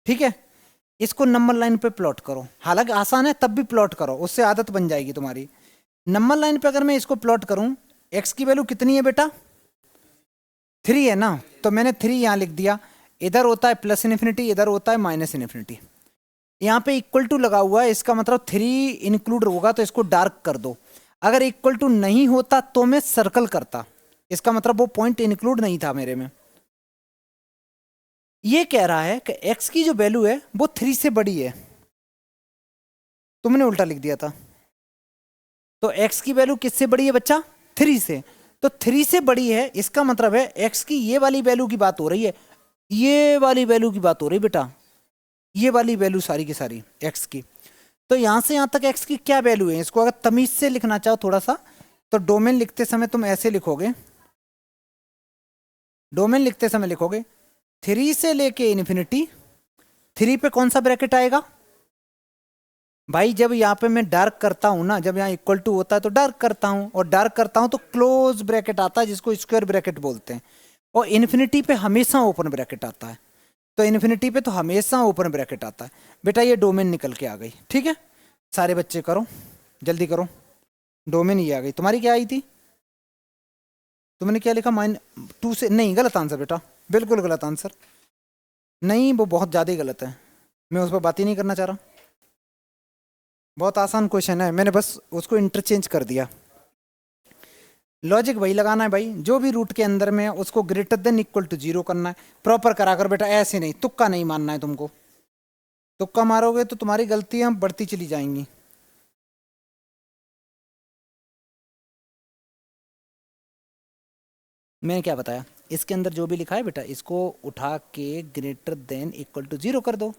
Speaker 1: ठीक है। इसको नंबर लाइन पे प्लॉट करो, हालांकि आसान है तब भी प्लॉट करो, उससे आदत बन जाएगी तुम्हारी। नंबर लाइन पे अगर मैं इसको प्लॉट करूं, x की वैल्यू कितनी है बेटा, 3 है ना, तो मैंने 3 यहां लिख दिया। इधर होता है +∞, इधर होता है -∞। यहाँ पे = लगा हुआ है, इसका मतलब 3 इंक्लूड होगा, तो इसको डार्क कर दो। अगर = नहीं होता तो मैं सर्कल करता, इसका मतलब वो पॉइंट इंक्लूड नहीं था मेरे में। ये कह रहा है कि x की जो वैल्यू है वो 3 से बड़ी है, तुमने उल्टा लिख दिया था। तो x की वैल्यू किससे बड़ी है बच्चा, 3 से। तो 3 से बड़ी है, इसका मतलब है x की ये वाली वैल्यू की बात हो रही है, ये वाली वैल्यू की बात हो रही बेटा, ये वाली वैल्यू सारी की सारी x की। तो यहां से यहां तक x की क्या वैल्यू है, इसको अगर तमीज से लिखना चाहो थोड़ा सा, तो डोमेन लिखते समय तुम ऐसे लिखोगे, डोमेन लिखते समय लिखोगे 3 से लेके इन्फिनिटी, 3 पे कौन सा ब्रैकेट आएगा भाई, जब यहाँ पे मैं डार्क करता हूं ना, जब यहाँ = होता है तो डार्क करता हूं, और डार्क करता हूं तो क्लोज ब्रैकेट आता है जिसको स्क्वायर ब्रैकेट बोलते हैं, और इन्फिनिटी पे हमेशा ओपन ब्रैकेट आता है। तो इन्फिनिटी पे तो हमेशा ओपन ब्रैकेट आता है बेटा, ये डोमेन निकल के आ गई, ठीक है। सारे बच्चे करो, जल्दी करो, डोमेन ये आ गई। तुम्हारी क्या आई थी, तुमने क्या लिखा, -2 से, नहीं गलत आंसर बेटा, बिल्कुल गलत आंसर, नहीं वो बहुत ज़्यादा ही गलत है, मैं उस पर बात ही नहीं करना चाह रहा। बहुत आसान क्वेश्चन है, मैंने बस उसको इंटरचेंज कर दिया। लॉजिक वही लगाना है भाई, जो भी रूट के अंदर में है उसको >= 0 करना है। प्रॉपर करा कर बेटा, ऐसे नहीं, तुक्का नहीं मानना है तुमको, तुक्का मारोगे तो तुम्हारी गलतियां बढ़ती चली जाएंगी। मैंने क्या बताया, इसके अंदर जो भी लिखा है बेटा, इसको उठा के >= 0 कर दो,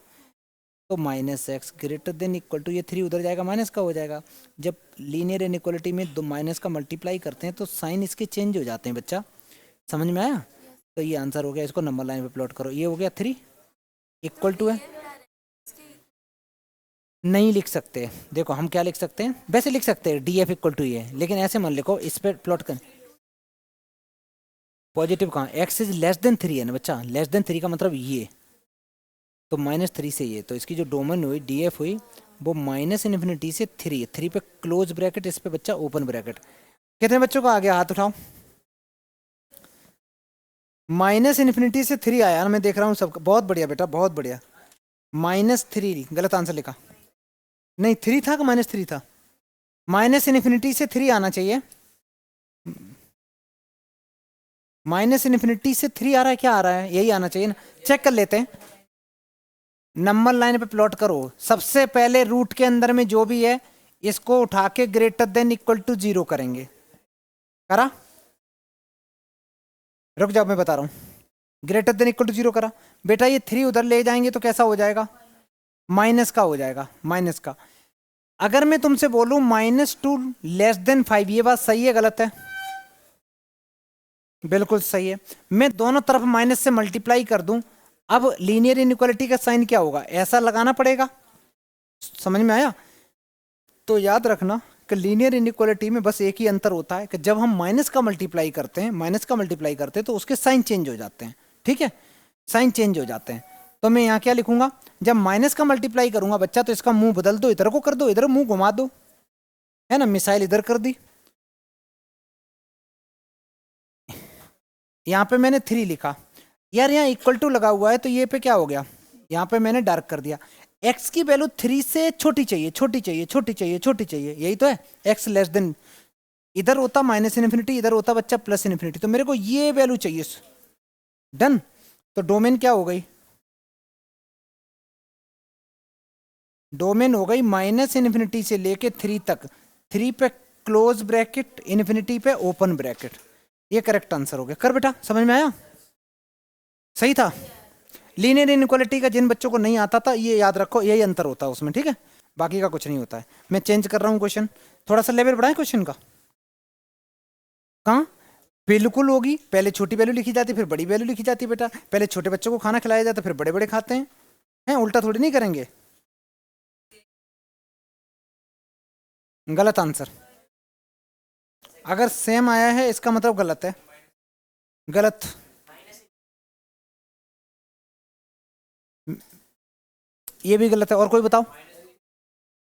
Speaker 1: तो -x > ये 3 उधर जाएगा, माइनस का हो जाएगा। जब लीनियर इनइक्वालिटी में दो माइनस का मल्टीप्लाई करते हैं तो साइन इसके चेंज हो जाते हैं बच्चा, समझ में आया। तो ये आंसर हो गया, इसको नंबर लाइन पे प्लॉट करो, ये हो गया 3 = है, नहीं लिख सकते। देखो हम क्या लिख सकते हैं, वैसे लिख सकते हैं DF = ये, लेकिन ऐसे मत लिखो, इस पर प्लॉट कर। पॉजिटिव कहाँ, x <3 है ना बच्चा, <3 का मतलब ये, तो -3 से ये, तो इसकी जो डोमेन हुई DF हुई वो -∞ से 3, 3 पे क्लोज ब्रैकेट, इस पे बच्चा ओपन ब्रैकेट। कितने बच्चों का आ गया, हाथ उठाओ। -∞ से 3 आया ना, मैं देख रहा हूँ सबका, बहुत बढ़िया बेटा, बहुत बढ़िया। -3 गलत आंसर लिखा, नहीं 3 था कि -3 था, -∞ से 3 आना चाहिए, -∞ से 3 आ रहा है, क्या आ रहा है, यही आना चाहिए ना। चेक कर लेते हैं, नंबर लाइन पे प्लॉट करो, सबसे पहले रूट के अंदर में जो भी है इसको उठा के >= 0 करेंगे। करा, रुक जाओ मैं बता रहा हूं, >= 0 करा बेटा, ये 3 उधर ले जाएंगे तो कैसा हो जाएगा, माइनस का हो जाएगा, माइनस का। अगर मैं तुमसे बोलूं -2 <5, ये बात सही है गलत है? बिल्कुल सही है। मैं दोनों तरफ माइनस से मल्टीप्लाई कर दूं, अब लीनियर इनइक्वालिटी का साइन क्या होगा, ऐसा लगाना पड़ेगा। समझ में आया? तो याद रखना कि लीनियर इनइक्वालिटी में बस एक ही अंतर होता है कि जब हम माइनस का मल्टीप्लाई करते हैं, तो उसके साइन चेंज हो जाते हैं। ठीक है, साइन चेंज हो जाते हैं। तो मैं यहाँ क्या लिखूंगा, जब माइनस का मल्टीप्लाई करूंगा बच्चा, तो इसका मुंह बदल दो, इधर को कर दो, इधर मुंह घुमा दो, है ना, मिसाइल इधर कर दी। यहाँ पे मैंने 3 लिखा यार, यहाँ इक्वल टू लगा हुआ है, तो ये पे क्या हो गया, यहाँ पे मैंने डार्क कर दिया। x की वैल्यू 3 से छोटी चाहिए, छोटी चाहिए, छोटी चाहिए, छोटी चाहिए, यही तो है। x लेस देन, इधर होता -∞, इधर होता बच्चा +∞, तो मेरे को ये वैल्यू चाहिए। डन। तो डोमेन क्या हो गई, डोमेन हो गई -∞ से लेके 3 तक, 3 पे क्लोज ब्रैकेट, ∞ पे ओपन ब्रैकेट। ये करेक्ट आंसर हो गया। कर बेटा, समझ में आया? सही था। लीनियर इनइक्वालिटी का जिन बच्चों को नहीं आता था, ये याद रखो, यही अंतर होता है उसमें। ठीक है, बाकी का कुछ नहीं होता है। मैं चेंज कर रहा हूँ क्वेश्चन, थोड़ा सा लेवल बढ़ाएं क्वेश्चन का। कहाँ? बिल्कुल होगी, पहले छोटी वैल्यू लिखी जाती फिर बड़ी वैल्यू लिखी जाती बेटा। पहले छोटे बच्चों को खाना खिलाया जाता फिर बड़े बड़े खाते हैं, उल्टा थोड़ी नहीं करेंगे। गलत आंसर। अगर सेम आया है इसका मतलब गलत है, गलत। ये भी गलत है। और कोई बताओ?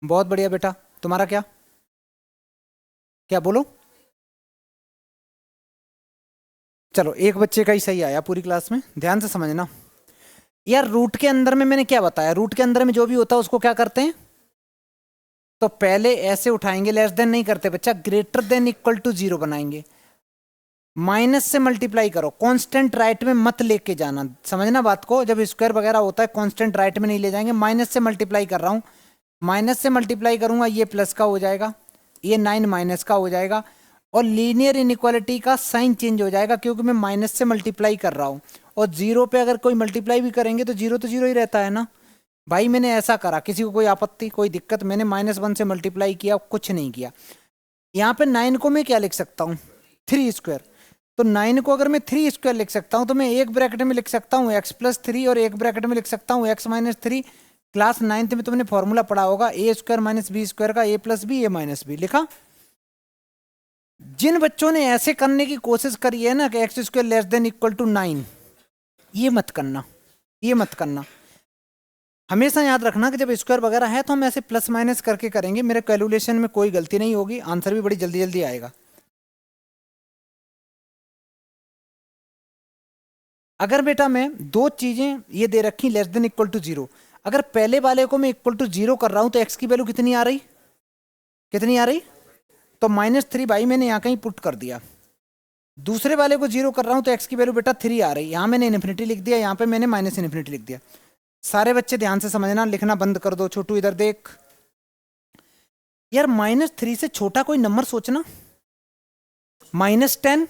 Speaker 1: बहुत बढ़िया बेटा, तुम्हारा क्या क्या बोलो? चलो, एक बच्चे का ही सही आया पूरी क्लास में, ध्यान से समझना। यार रूट के अंदर में मैंने क्या बताया, रूट के अंदर में जो भी होता है उसको क्या करते हैं, तो पहले ऐसे उठाएंगे, लेस देन नहीं करते बच्चा, ग्रेटर देन इक्वल टू 0 बनाएंगे। माइनस से मल्टीप्लाई करो, कांस्टेंट राइट में मत लेके जाना, समझना बात को। जब स्क्वायर वगैरह होता है कांस्टेंट राइट में नहीं ले जाएंगे। माइनस से मल्टीप्लाई कर रहा हूं, माइनस से मल्टीप्लाई करूंगा, ये प्लस का हो जाएगा, ये 9 माइनस का हो जाएगा, और लीनियर इनइक्वालिटी का साइन चेंज हो जाएगा, क्योंकि मैं माइनस से मल्टीप्लाई कर रहा हूं। और 0 पे अगर कोई मल्टीप्लाई भी करेंगे तो 0 तो 0 ही रहता है ना भाई। मैंने ऐसा करा, किसी को कोई आपत्ति, कोई दिक्कत? मैंने -1 से मल्टीप्लाई किया, कुछ नहीं किया। यहाँ पे 9 को मैं क्या लिख सकता हूँ, 3 स्क्वायर। तो 9 को अगर मैं 3 स्क्वायर लिख सकता हूँ, तो मैं एक ब्रैकेट में लिख सकता हूँ x+3, और एक ब्रैकेट में लिख सकता हूँ x-3। क्लास 9th में तुमने फॉर्मूला पढ़ा होगा, a² - b² का, a+b a-b लिखा। जिन बच्चों ने ऐसे करने की कोशिश करी है ना कि x² less than equal to 9, ये मत करना, ये मत करना। हमेशा याद रखना कि जब स्क्वायर वगैरह है तो हम ऐसे प्लस माइनस करके करेंगे, मेरे कैलकुलेशन में कोई गलती नहीं होगी, आंसर भी बड़ी जल्दी जल्दी आएगा। अगर बेटा मैं दो चीजें ये दे रखी लेस देन इक्वल टू 0, अगर पहले वाले को मैं इक्वल टू 0 कर रहा हूं तो x की वैल्यू कितनी आ रही, कितनी आ रही, तो -3 भाई मैंने यहाँ कहीं पुट कर दिया। दूसरे वाले को 0 कर रहा हूं तो x की वैल्यू बेटा 3 आ रही, यहाँ मैंने इन्फिनिटी लिख दिया, यहाँ पे मैंने -∞ लिख दिया। सारे बच्चे ध्यान से समझना, लिखना बंद कर दो। छोटू इधर देख यार, -3 से छोटा कोई नंबर सोचना। -10,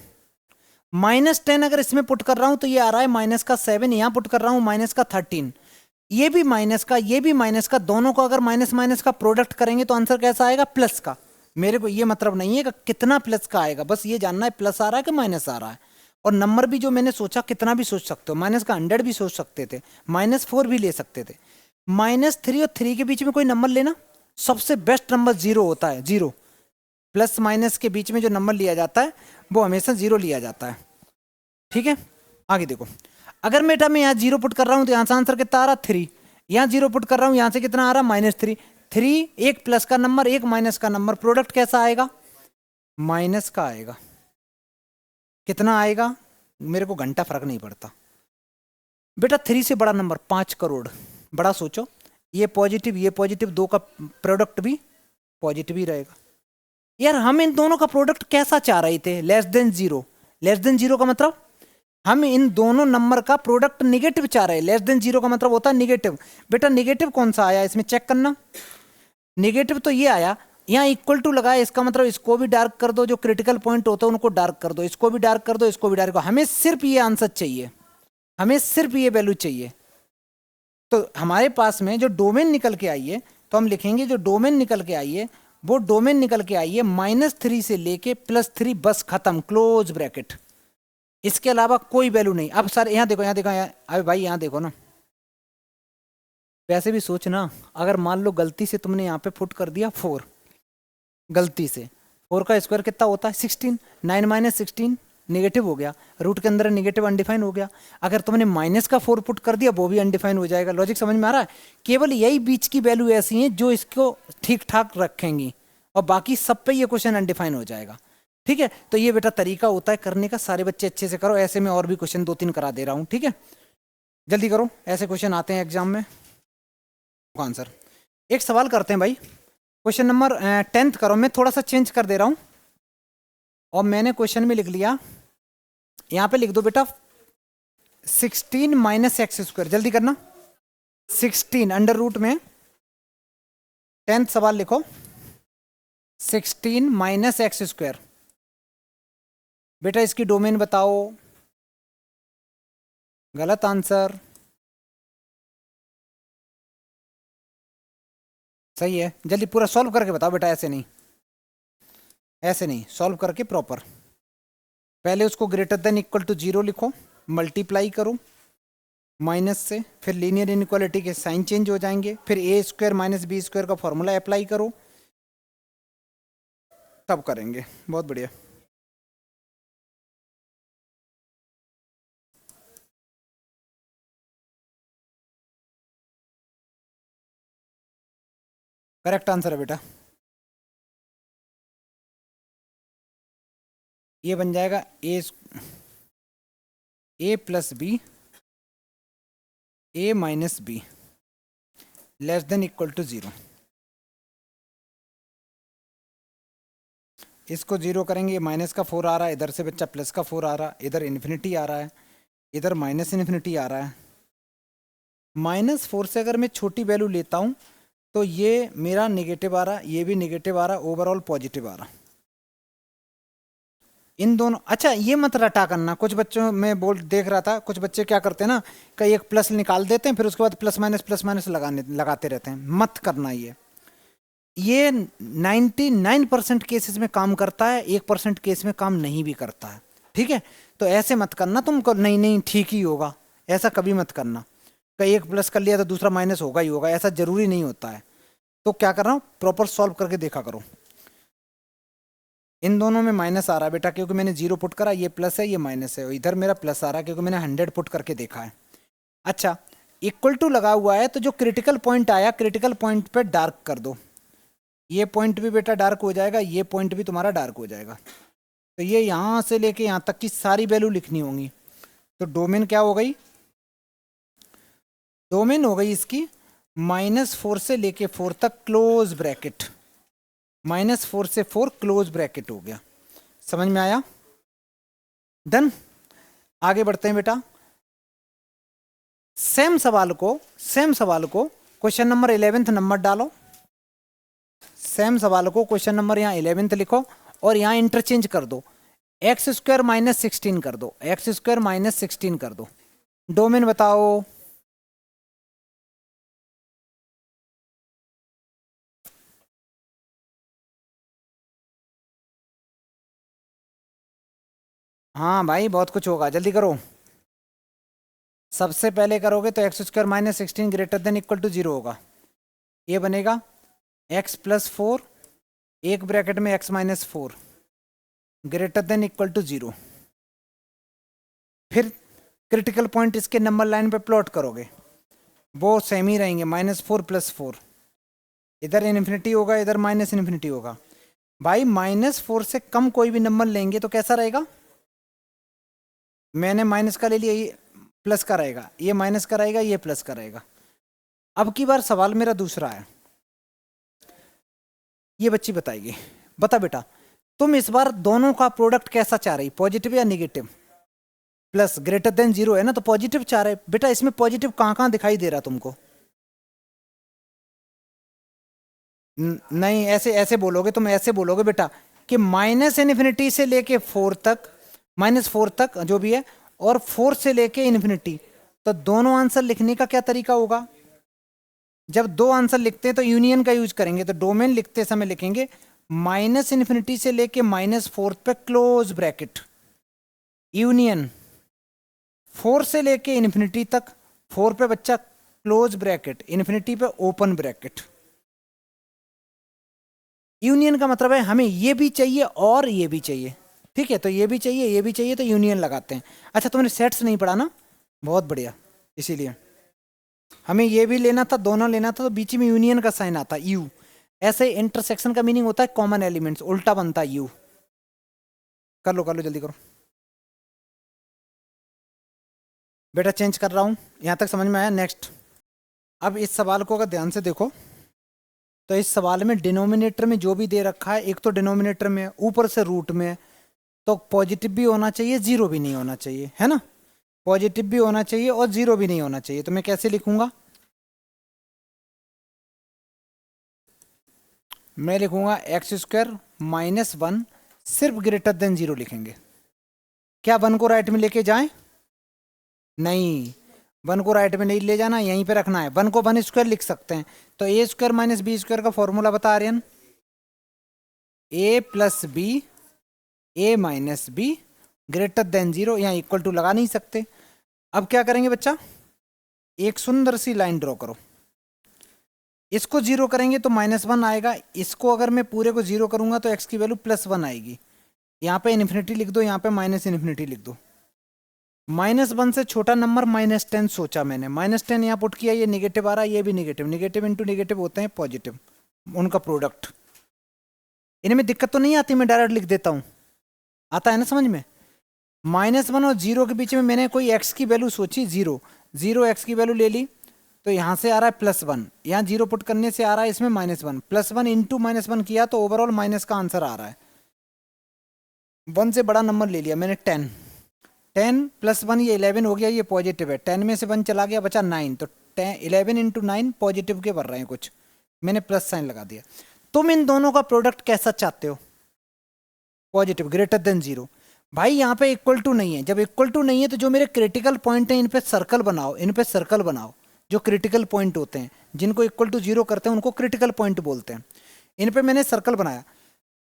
Speaker 1: -10 अगर इसमें पुट कर रहा हूं तो ये आ रहा है -7, यहां पुट कर रहा हूं -13, ये भी माइनस का, ये भी माइनस का, दोनों को अगर माइनस माइनस का प्रोडक्ट करेंगे तो आंसर कैसा आएगा, प्लस का। मेरे को ये मतलब नहीं है कि कितना प्लस का आएगा, बस ये जानना है प्लस आ रहा है कि माइनस आ रहा है। और नंबर भी जो मैंने सोचा कितना भी सोच सकते हो, माइनस का 100 भी सोच सकते थे, -4 भी ले सकते थे। -3 और 3 के बीच में कोई नंबर लेना, सबसे बेस्ट नंबर 0 होता है। 0 प्लस माइनस के बीच में जो नंबर लिया जाता है वो हमेशा 0 लिया जाता है। ठीक है, आगे देखो। अगर बेटा मैं यहाँ 0 पुट कर रहा हूँ तो यहाँ से आंसर कितना आ रहा, 3। यहाँ 0 पुट कर रहा हूँ, यहाँ से कितना आ रहा, -3। 3 एक प्लस का नंबर, एक माइनस का नंबर, प्रोडक्ट कैसा आएगा, माइनस का आएगा। कितना आएगा, मेरे को घंटा फर्क नहीं पड़ता बेटा। 3 से बड़ा नंबर 5 करोड़, बड़ा सोचो। ये पॉजिटिव, दो का प्रोडक्ट भी पॉजिटिव ही रहेगा। यार हम इन दोनों का प्रोडक्ट कैसा चाह रहे थे, लेस देन 0। लेस देन 0 का मतलब हम इन दोनों नंबर का प्रोडक्ट निगेटिव चाह रहे हैं। लेस देन 0 का मतलब होता है निगेटिव। बेटा निगेटिव कौन सा आया इसमें, चेक करना। निगेटिव तो ये आया, यहाँ इक्वल टू लगाया, इसका मतलब इसको भी डार्क कर दो, जो क्रिटिकल पॉइंट होता है उनको डार्क कर दो, इसको भी डार्क कर दो, इसको भी डार्क कर दो। हमें सिर्फ ये आंसर चाहिए, हमें सिर्फ ये वैल्यू चाहिए। तो हमारे पास में जो डोमेन निकल के आई है तो हम लिखेंगे जो डोमेन निकल के आई है वो डोमेन निकल के आई है -3 से लेके +3, बस खत्म, क्लोज ब्रैकेट। इसके अलावा कोई वैल्यू नहीं। अब सर यहाँ देखो, यहाँ देखो, अरे भाई यहाँ देखो ना, वैसे भी सोचना, अगर मान लो गलती से तुमने यहाँ पे पुट कर दिया 4, गलती से 4 का स्क्वायर कितना होता है 16, 9 - 16 नेगेटिव हो गया, रूट के अंदर नेगेटिव अनडिफाइन हो गया। अगर तुमने माइनस का 4 पुट कर दिया वो भी अनडिफाइन हो जाएगा। लॉजिक समझ में आ रहा है? केवल यही बीच की वैल्यू ऐसी हैं जो इसको ठीक ठाक रखेंगी और बाकी सब पे ये क्वेश्चन अनडिफाइन हो जाएगा। ठीक है, तो ये बेटा तरीका होता है करने का। सारे बच्चे अच्छे से करो। ऐसे में और भी क्वेश्चन 2-3 करा दे रहा हूँ। ठीक है, जल्दी करो, ऐसे क्वेश्चन आते हैं एग्जाम में। आंसर एक सवाल करते हैं भाई, क्वेश्चन नंबर 10th करो। मैं थोड़ा सा चेंज कर दे रहा हूं और मैंने क्वेश्चन में लिख लिया, यहां पे लिख दो बेटा 16 - x²। जल्दी करना, 16 अंडर रूट में 10th सवाल लिखो 16 - x²। बेटा इसकी डोमेन बताओ। गलत आंसर। सही है, जल्दी पूरा सॉल्व करके बताओ बेटा, ऐसे नहीं, ऐसे नहीं, सॉल्व करके प्रॉपर। पहले उसको ग्रेटर देन इक्वल टू 0 लिखो, मल्टीप्लाई करो माइनस से, फिर लीनियर इनइक्वालिटी के साइन चेंज हो जाएंगे, फिर a² - b² का फॉर्मूला अप्लाई करो, तब करेंगे। बहुत बढ़िया। करेक्ट आंसर है बेटा। ये बन जाएगा a + b a - b less than equal to 0। इसको 0 करेंगे, माइनस का 4 आ रहा है, इधर से बच्चा प्लस का 4 आ रहा है, इधर इन्फिनिटी आ रहा है, इधर -इन्फिनिटी आ रहा है। -4 से अगर मैं छोटी वैल्यू लेता हूं तो ये मेरा नेगेटिव आ रहा, ये भी नेगेटिव आ रहा, ओवरऑल पॉजिटिव आ रहा। इन दोनों, अच्छा ये मत रटा करना। कुछ बच्चों में बोल देख रहा था, कुछ बच्चे क्या करते हैं ना, कई एक प्लस निकाल देते हैं, फिर उसके बाद प्लस माइनस लगाते रहते हैं। मत करना ये 99% केसेस में काम करता है, 1% केस में काम नहीं भी करता है। ठीक है, तो ऐसे मत करना तुमको, नहीं नहीं ठीक ही होगा, ऐसा कभी मत करना। कहीं एक प्लस कर लिया तो दूसरा माइनस होगा ही होगा, ऐसा जरूरी नहीं होता है। तो क्या कर रहा हूँ, प्रॉपर सॉल्व करके देखा करो। इन दोनों में माइनस आ रहा है बेटा, क्योंकि मैंने 0 पुट करा, ये प्लस है ये माइनस है। इधर मेरा प्लस आ रहा है क्योंकि मैंने 100 पुट करके देखा है। अच्छा, इक्वल टू लगा हुआ है तो जो क्रिटिकल पॉइंट आया, क्रिटिकल पॉइंट पे डार्क कर दो। ये पॉइंट भी बेटा डार्क हो जाएगा, ये पॉइंट भी तुम्हारा डार्क हो जाएगा। तो ये यहाँ से लेके यहाँ तक की सारी वैल्यू लिखनी होंगी। तो डोमेन क्या हो गई, डोमेन हो गई इसकी -4 से लेके 4 तक क्लोज ब्रैकेट, -4 से 4 क्लोज ब्रैकेट हो गया। समझ में आया? डन। आगे बढ़ते हैं बेटा। सेम सवाल को क्वेश्चन नंबर 11th नंबर डालो। सेम सवाल को क्वेश्चन नंबर यहाँ 11th लिखो और यहाँ इंटरचेंज कर दो, x² - 16 कर दो, x² - 16 कर दो। डोमेन बताओ। हाँ भाई बहुत कुछ होगा, जल्दी करो। सबसे पहले करोगे तो x² - 16 greater than equal to 0 होगा। ये बनेगा x + 4, एक ब्रैकेट में x - 4 greater than equal to 0। फिर क्रिटिकल पॉइंट इसके नंबर लाइन पे प्लॉट करोगे, वो सेम ही रहेंगे, -4 + 4। इधर इन्फिनिटी होगा, इधर -इन्फिनिटी होगा। भाई -4 से कम कोई भी नंबर लेंगे तो कैसा रहेगा? मैंने माइनस का ले लिया, ये प्लस का रहेगा, ये माइनस का रहेगा, ये प्लस का रहेगा। अब की बार सवाल मेरा दूसरा है, ये बच्ची बताएगी। बता बेटा, तुम इस बार दोनों का प्रोडक्ट कैसा चाह रही, पॉजिटिव या निगेटिव? प्लस ग्रेटर देन 0 है ना, तो पॉजिटिव चाह रहे। बेटा इसमें पॉजिटिव कहाँ कहाँ दिखाई दे रहा तुमको? नहीं, ऐसे ऐसे बोलोगे तुम, ऐसे बोलोगे बेटा कि -इन्फिनिटी से लेके 4 तक, -4 तक जो भी है, और 4 से लेके इन्फिनिटी, तो दोनों आंसर लिखने का क्या तरीका होगा? जब दो आंसर लिखते हैं तो यूनियन का यूज करेंगे, तो डोमेन लिखते समय लिखेंगे -∞ से लेके -4 पे क्लोज ब्रैकेट, यूनियन 4 से लेके इन्फिनिटी तक, 4 पे बच्चा क्लोज ब्रैकेट, इन्फिनिटी पे ओपन ब्रैकेट। यूनियन का मतलब है हमें ये भी चाहिए और ये भी चाहिए, ठीक है, तो ये भी चाहिए ये भी चाहिए तो यूनियन लगाते हैं। अच्छा तुमने सेट्स नहीं पढ़ा ना, बहुत बढ़िया, इसीलिए हमें ये भी लेना था, दोनों लेना था, तो बीच में यूनियन का साइन आता यू। ऐसे इंटरसेक्शन का मीनिंग होता है कॉमन एलिमेंट्स, उल्टा बनता है यू। कर लो जल्दी करो बेटा, चेंज कर रहा हूं, यहां तक समझ में आया। नेक्स्ट, अब इस सवाल को अगर ध्यान से देखो तो इस सवाल में डिनोमिनेटर में जो भी दे रखा है, एक तो डिनोमिनेटर में ऊपर से रूट में, तो पॉजिटिव भी होना चाहिए जीरो भी नहीं होना चाहिए, है ना, पॉजिटिव भी होना चाहिए और जीरो भी नहीं होना चाहिए। तो मैं कैसे लिखूंगा, मैं लिखूंगा x² -1 सिर्फ ग्रेटर देन जीरो लिखेंगे। क्या 1 को राइट में लेके जाएं, नहीं 1 को राइट में नहीं ले जाना, यहीं पे रखना है। 1 को 1² लिख सकते हैं, तो a² - b² का फॉर्मूला बता Aryan, a + b a - b greater than zero, यहाँ इक्वल टू लगा नहीं सकते। अब क्या करेंगे बच्चा, एक सुंदर सी लाइन ड्रॉ करो, इसको जीरो करेंगे तो -1 आएगा, इसको अगर मैं पूरे को जीरो करूंगा तो x की वैल्यू +1 आएगी। यहाँ पे इन्फिनिटी लिख दो, यहाँ पे -∞ लिख दो। -1 से छोटा नंबर -10 सोचा मैंने, -10 यहाँ पुट किया, ये निगेटिव आ रहा है, ये भी निगेटिव, निगेटिव इंटू निगेटिव होते हैं पॉजिटिव, उनका प्रोडक्ट। इनमें दिक्कत तो नहीं आती, मैं डायरेक्ट लिख देता हूँ, आता है ना समझ में। -1 और जीरो के बीच में मैंने कोई x की वैल्यू सोची, जीरो, जीरो x की वैल्यू ले ली, तो यहाँ से आ रहा है +1, यहाँ जीरो पुट करने से आ रहा है इसमें -1, +1 इंटू -1 किया तो ओवरऑल माइनस का आंसर आ रहा है। 1 से बड़ा नंबर ले लिया मैंने 10, 10 + 1 ये 11 हो गया, ये पॉजिटिव है, 10 में से 1 चला गया बचा 9, तो 11 इंटू 9 पॉजिटिव के भर रहे हैं कुछ, मैंने प्लस साइन लगा दिया। तुम इन दोनों का प्रोडक्ट कैसा चाहते हो, पॉजिटिव ग्रेटर देन जीरो। भाई यहाँ पे इक्वल टू नहीं है, जब इक्वल टू नहीं है तो जो मेरे क्रिटिकल पॉइंट है इन पे सर्कल बनाओ, इन पे सर्कल बनाओ, जो क्रिटिकल पॉइंट होते हैं जिनको इक्वल टू जीरो करते हैं उनको क्रिटिकल पॉइंट बोलते हैं। इन पे मैंने सर्कल बनाया,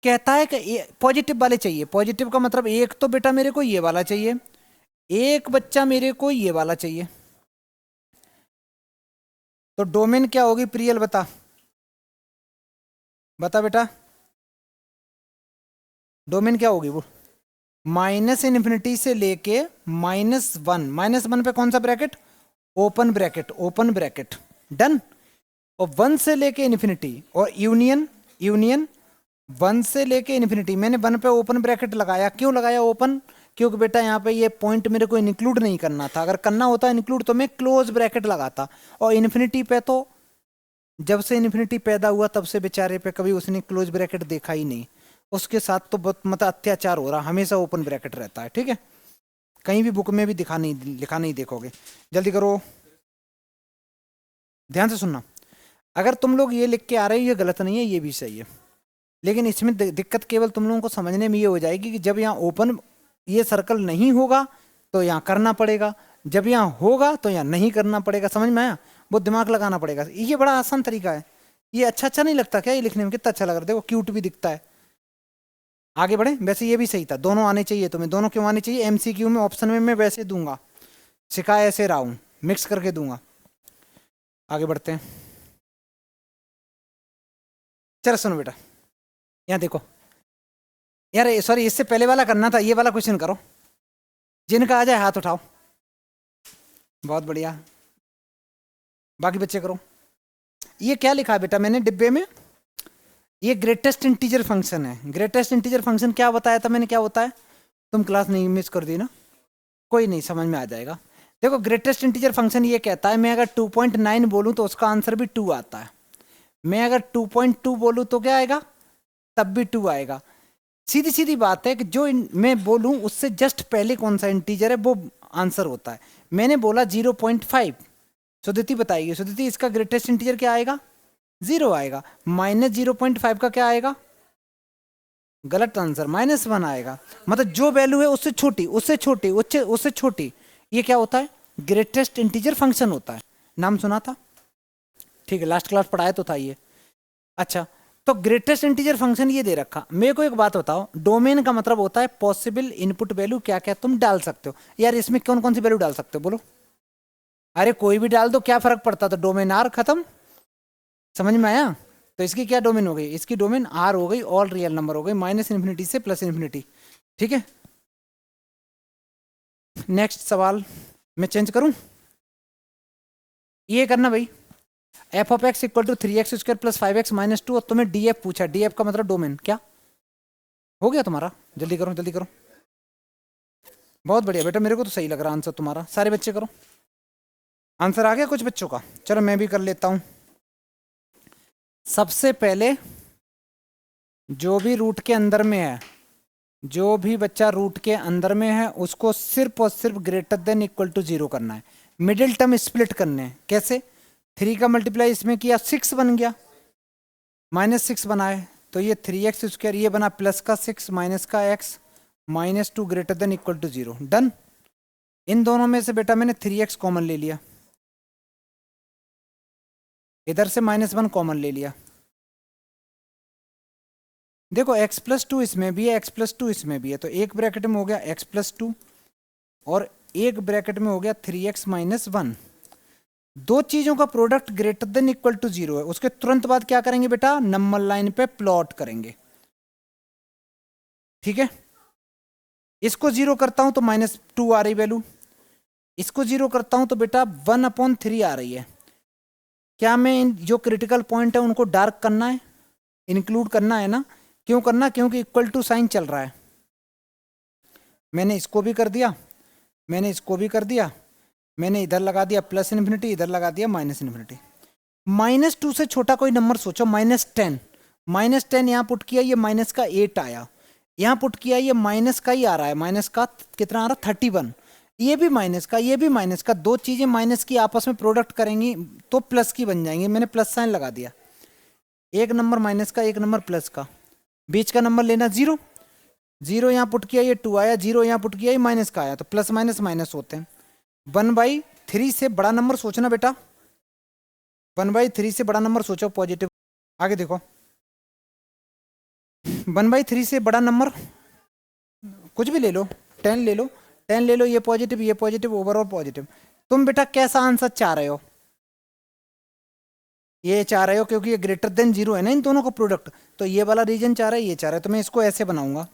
Speaker 1: कहता है कि पॉजिटिव वाले चाहिए, पॉजिटिव का मतलब एक तो बेटा मेरे को ये वाला चाहिए, एक बच्चा मेरे को ये वाला चाहिए, तो डोमेन क्या होगी प्रियल बता, बता बेटा डोमेन क्या होगी वो, -∞ से लेके -1, -1 पे कौन सा bracket, open bracket, open bracket, done. और 1 से लेके इन्फिनिटी, और यूनियन, यूनियन 1 से लेके इन्फिनिटी, मैंने 1 पे ओपन ब्रैकेट लगाया, क्यों लगाया ओपन, क्योंकि बेटा यहाँ पे ये पॉइंट मेरे को इंक्लूड नहीं करना था, अगर करना होता इंक्लूड तो मैं क्लोज ब्रैकेट लगाता। और इन्फिनिटी पे तो जब से इन्फिनिटी पैदा हुआ तब से बेचारे पे कभी उसने क्लोज ब्रैकेट देखा ही नहीं, उसके साथ तो बहुत मतलब अत्याचार हो रहा, हमेशा ओपन ब्रैकेट रहता है, ठीक है, कहीं भी बुक में भी लिखा नहीं देखोगे। जल्दी करो, ध्यान से सुनना, अगर तुम लोग ये लिख के आ रहे हो ये गलत नहीं है, ये भी सही है, लेकिन इसमें दिक्कत केवल तुम लोगों को समझने में ये हो जाएगी कि जब यहाँ ओपन ये सर्कल नहीं होगा तो यहाँ करना पड़ेगा, जब यहाँ होगा तो यहाँ नहीं करना पड़ेगा, समझ में आया, वो दिमाग लगाना पड़ेगा। ये बड़ा आसान तरीका है, ये अच्छा नहीं लगता क्या, ये लिखने में कितना अच्छा लग रहा है, देखो क्यूट भी दिखता है। आगे बढ़े, वैसे ये भी सही था, दोनों आने चाहिए तुम्हें, दोनों क्यों आने चाहिए, MCQ में ऑप्शन में मैं वैसे दूंगा, सिखा ऐसे रहा हूं, मिक्स करके दूंगा। आगे बढ़ते हैं, चलो सुनो बेटा, यहाँ देखो यार, सॉरी इससे पहले वाला करना था, ये वाला क्वेश्चन करो, जिनका आ जाए हाथ उठाओ, बहुत बढ़िया, बाकी बच्चे करो। ये क्या लिखा है बेटा मैंने डिब्बे में, ये ग्रेटेस्ट इंटीजर फंक्शन है। ग्रेटेस्ट इंटीजर फंक्शन क्या बताया था मैंने, क्या होता है, तुम क्लास नहीं मिस कर दी ना, कोई नहीं, समझ में आ जाएगा। देखो ग्रेटेस्ट इंटीजर फंक्शन ये कहता है मैं अगर 2.9 बोलूं तो उसका आंसर भी 2 आता है, मैं अगर 2.2 बोलूं तो क्या आएगा, तब भी 2 आएगा। सीधी सीधी बात है कि जो मैं बोलूं उससे जस्ट पहले कौन सा इंटीजर है वो आंसर होता है। मैंने बोला 0.5, सुदिति बताइए, सुदिति इसका ग्रेटेस्ट इंटीजर क्या आएगा, 0 आएगा, -0.5 का क्या आएगा, गलत आंसर, -1 आएगा। मतलब जो वैल्यू है उससे छोटी, उससे छोटी, उससे छोटी, ये क्या होता है, ग्रेटेस्ट इंटीजर फंक्शन होता है। नाम सुना था, ठीक है, लास्ट क्लास पढ़ाया तो था ये। अच्छा, तो ग्रेटेस्ट इंटीजर फंक्शन ये दे रखा। मेरे को एक बात बताओ, डोमेन का मतलब होता है पॉसिबल इनपुट वैल्यू, क्या क्या तुम डाल सकते हो। यार इसमें कौन कौन सी वैल्यू डाल सकते हो बोलो। अरे कोई भी डाल दो, क्या फर्क पड़ता। तो डोमेन आर खत्म, समझ में आया। तो इसकी क्या डोमेन हो गई, इसकी डोमेन आर हो गई, ऑल रियल नंबर हो गई, माइनस इन्फिनिटी से प्लस इन्फिनिटी। ठीक है, नेक्स्ट सवाल मैं चेंज करूं, ये करना भाई। F of x equal to 3x² plus 5x minus 2, और तुम्हें डीएफ पूछा। डीएफ का मतलब डोमेन, क्या हो गया तुम्हारा। जल्दी करो जल्दी करो, बहुत बढ़िया बेटा, मेरे को तो सही लग रहा आंसर तुम्हारा। सारे बच्चे करो, आंसर आ गया कुछ बच्चों का। चलो मैं भी कर लेता हूं। सबसे पहले जो भी रूट के अंदर में है, जो भी बच्चा रूट के अंदर में है, उसको सिर्फ और सिर्फ ग्रेटर देन इक्वल टू 0 करना है। मिडिल टर्म स्प्लिट करने हैं। कैसे, 3 का मल्टीप्लाई इसमें किया 6 बन गया, -6 बना है, तो ये 3x², ये बना प्लस का 6 माइनस का x, -2 greater than equal to 0। Done. इन दोनों में से बेटा मैंने 3x कॉमन ले लिया, इधर से -1 कॉमन ले लिया। देखो x+2 इसमें भी है, x+2 इसमें भी है, तो एक ब्रैकेट में हो गया x+2 और एक ब्रैकेट में हो गया 3x - 1। दो चीजों का product greater than equal to 0 है। उसके तुरंत बाद क्या करेंगे बेटा, नंबर लाइन पे प्लॉट करेंगे। ठीक है, इसको 0 करता हूं तो -2 आ रही वैल्यू, इसको 0 करता हूं तो बेटा 1/3 आ रही है। क्या मैं इन जो क्रिटिकल पॉइंट है उनको डार्क करना है, इंक्लूड करना है ना। क्यों करना, क्योंकि इक्वल टू साइन चल रहा है। मैंने इसको भी कर दिया, मैंने इसको भी कर दिया, मैंने इधर लगा दिया प्लस इन्फिनिटी, इधर लगा दिया माइनस इन्फिनिटी। -2 से छोटा कोई नंबर सोचो, -10। -10 यहाँ पुट किया, ये माइनस का 8 आया। यहाँ पुट किया, ये माइनस का ही आ रहा है, माइनस का कितना आ रहा है 31। ये भी माइनस का, ये भी माइनस का, दो चीजें माइनस की आपस में प्रोडक्ट करेंगी तो प्लस की बन जाएंगी। मैंने प्लस साइन लगा दिया, एक नंबर माइनस का, एक नंबर प्लस का, बीच का नंबर लेना 0। 0 यहाँ पुट किया, ये 2 आया, 0 यहाँ पुट किया, ये माइनस का आया, तो प्लस माइनस माइनस होते हैं। 1/3 से बड़ा नंबर सोचना बेटा, 1/3 से बड़ा नंबर सोचो पॉजिटिव। आगे देखो, 1/3 से बड़ा नंबर कुछ भी ले लो, 10 ले लो, 10 ले लो, ये पॉजिटिव, ओवरऑल पॉजिटिव। तुम बेटा कैसा आंसर चाह रहे हो, ये चाह रहे हो क्योंकि ये ग्रेटर देन 0 है ना इन दोनों का प्रोडक्ट, तो ये वाला रीजन चाह रहा है, ये चाह रहा है, तो मैं इसको ऐसे बनाऊंगा।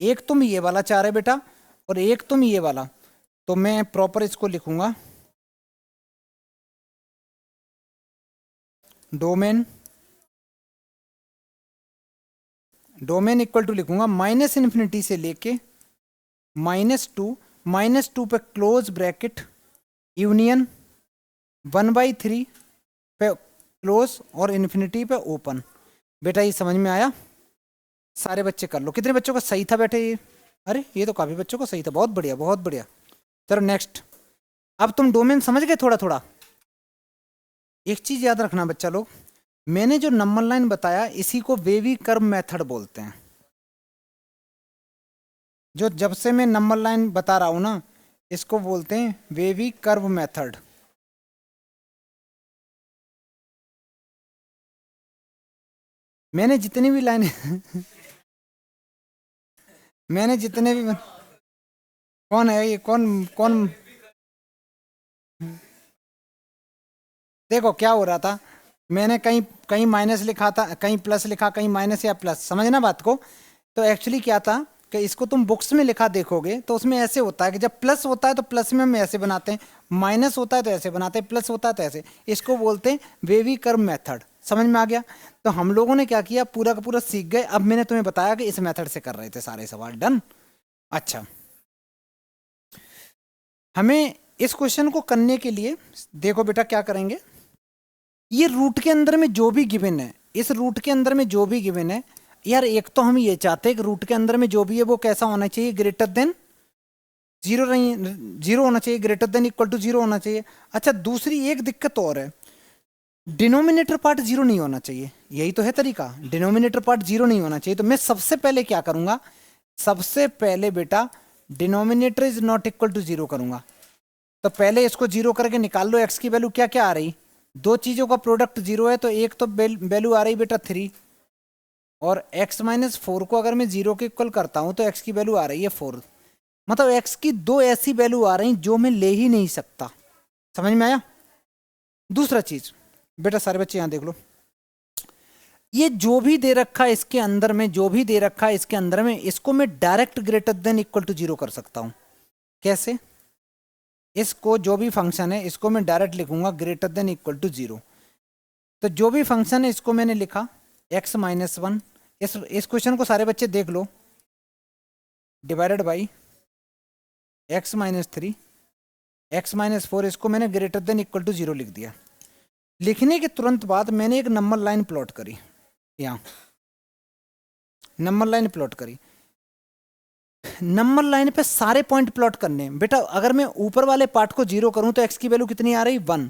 Speaker 1: एक तुम ये वाला चाह रहे बेटा और एक तुम ये वाला, तो मैं प्रॉपर इसको लिखूंगा, डोमेन, डोमेन इक्वल टू लिखूंगा -इन्फिनिटी से लेके -2 पे क्लोज ब्रैकेट यूनियन 1/3 पे क्लोज और इन्फिनिटी पे ओपन। बेटा ये समझ में आया, सारे बच्चे कर लो। कितने बच्चों का सही था बेटे ये, अरे ये तो काफी बच्चों का सही था, बहुत बढ़िया बहुत बढ़िया। चलो नेक्स्ट, अब तुम डोमेन समझ गए थोड़ा थोड़ा। एक चीज याद रखना बच्चा लोग, मैंने जो नंबर लाइन बताया इसी को वेवी कर्व मेथड बोलते हैं। जो जब से मैं नंबर लाइन बता रहा हूं ना, इसको बोलते हैं वेवी कर्व मेथड। मैंने जितनी भी लाइन मैंने जितने भी, कौन है ये, कौन कौन, देखो क्या हो रहा था, मैंने कहीं कहीं माइनस लिखा था, कहीं प्लस लिखा, कहीं माइनस या प्लस, समझना बात को। तो एक्चुअली क्या था कि इसको तुम बुक्स में लिखा देखोगे तो उसमें ऐसे होता है कि जब प्लस होता है तो प्लस में हम ऐसे बनाते हैं, माइनस होता है तो ऐसे बनाते हैं, प्लस होता है तो ऐसे। इसको बोलते हैं वेवी कर्व मेथड। समझ में आ गया। तो हम लोगों ने क्या किया, पूरा का पूरा सीख गए। अब मैंने तुम्हें बताया कि इस मेथड से कर रहे थे सारे सवाल। डन। अच्छा, हमें इस क्वेश्चन को करने के लिए देखो बेटा क्या करेंगे, ये रूट के अंदर में जो भी गिवन है, इस रूट के अंदर में जो भी गिवन है, यार एक तो हम ये चाहते हैं कि रूट के अंदर में जो भी है वो कैसा होना चाहिए, ग्रेटर देन 0 नहीं, 0 होना चाहिए, ग्रेटर देन इक्वल टू 0 होना चाहिए। अच्छा, दूसरी एक दिक्कत और है, डिनोमिनेटर पार्ट 0 नहीं होना चाहिए। यही तो है तरीका, डिनोमिनेटर पार्ट 0 नहीं होना चाहिए। तो मैं सबसे पहले क्या करूंगा, सबसे पहले बेटा denominator is not equal to 0 करूंगा। तो पहले इसको 0 करके निकाल लो, एक्स की वैल्यू क्या क्या आ रही, दो चीज़ों का प्रोडक्ट 0 है तो एक तो वैल्यू आ रही बेटा 3, और x-4 को अगर मैं 0 के इक्वल करता हूँ तो x की वैल्यू आ रही है 4। मतलब x की दो ऐसी वैल्यू आ रही जो मैं ले ही नहीं सकता। समझ में आया? दूसरा चीज बेटा, सारे बच्चे यहां देख लो, ये जो भी दे रखा है इसके अंदर में, जो भी दे रखा है इसके अंदर में, इसको मैं direct greater than equal to 0 कर सकता हूं। कैसे? इसको जो भी फंक्शन है इसको मैं डायरेक्ट लिखूंगा ग्रेटर देन इक्वल टू 0। तो जो भी फंक्शन है इसको मैंने लिखा x-1, इस क्वेश्चन को सारे बच्चे देख लो, डिवाइडेड बाई x-3, x-4, इसको मैंने ग्रेटर देन इक्वल टू 0 लिख दिया। लिखने के तुरंत बाद मैंने एक नंबर लाइन प्लॉट करी, यहाँ नंबर लाइन प्लॉट करी। नंबर लाइन पे सारे पॉइंट प्लॉट करने हैं बेटा। अगर मैं ऊपर वाले पार्ट को 0 करूं तो x की वैल्यू कितनी आ रही? 1।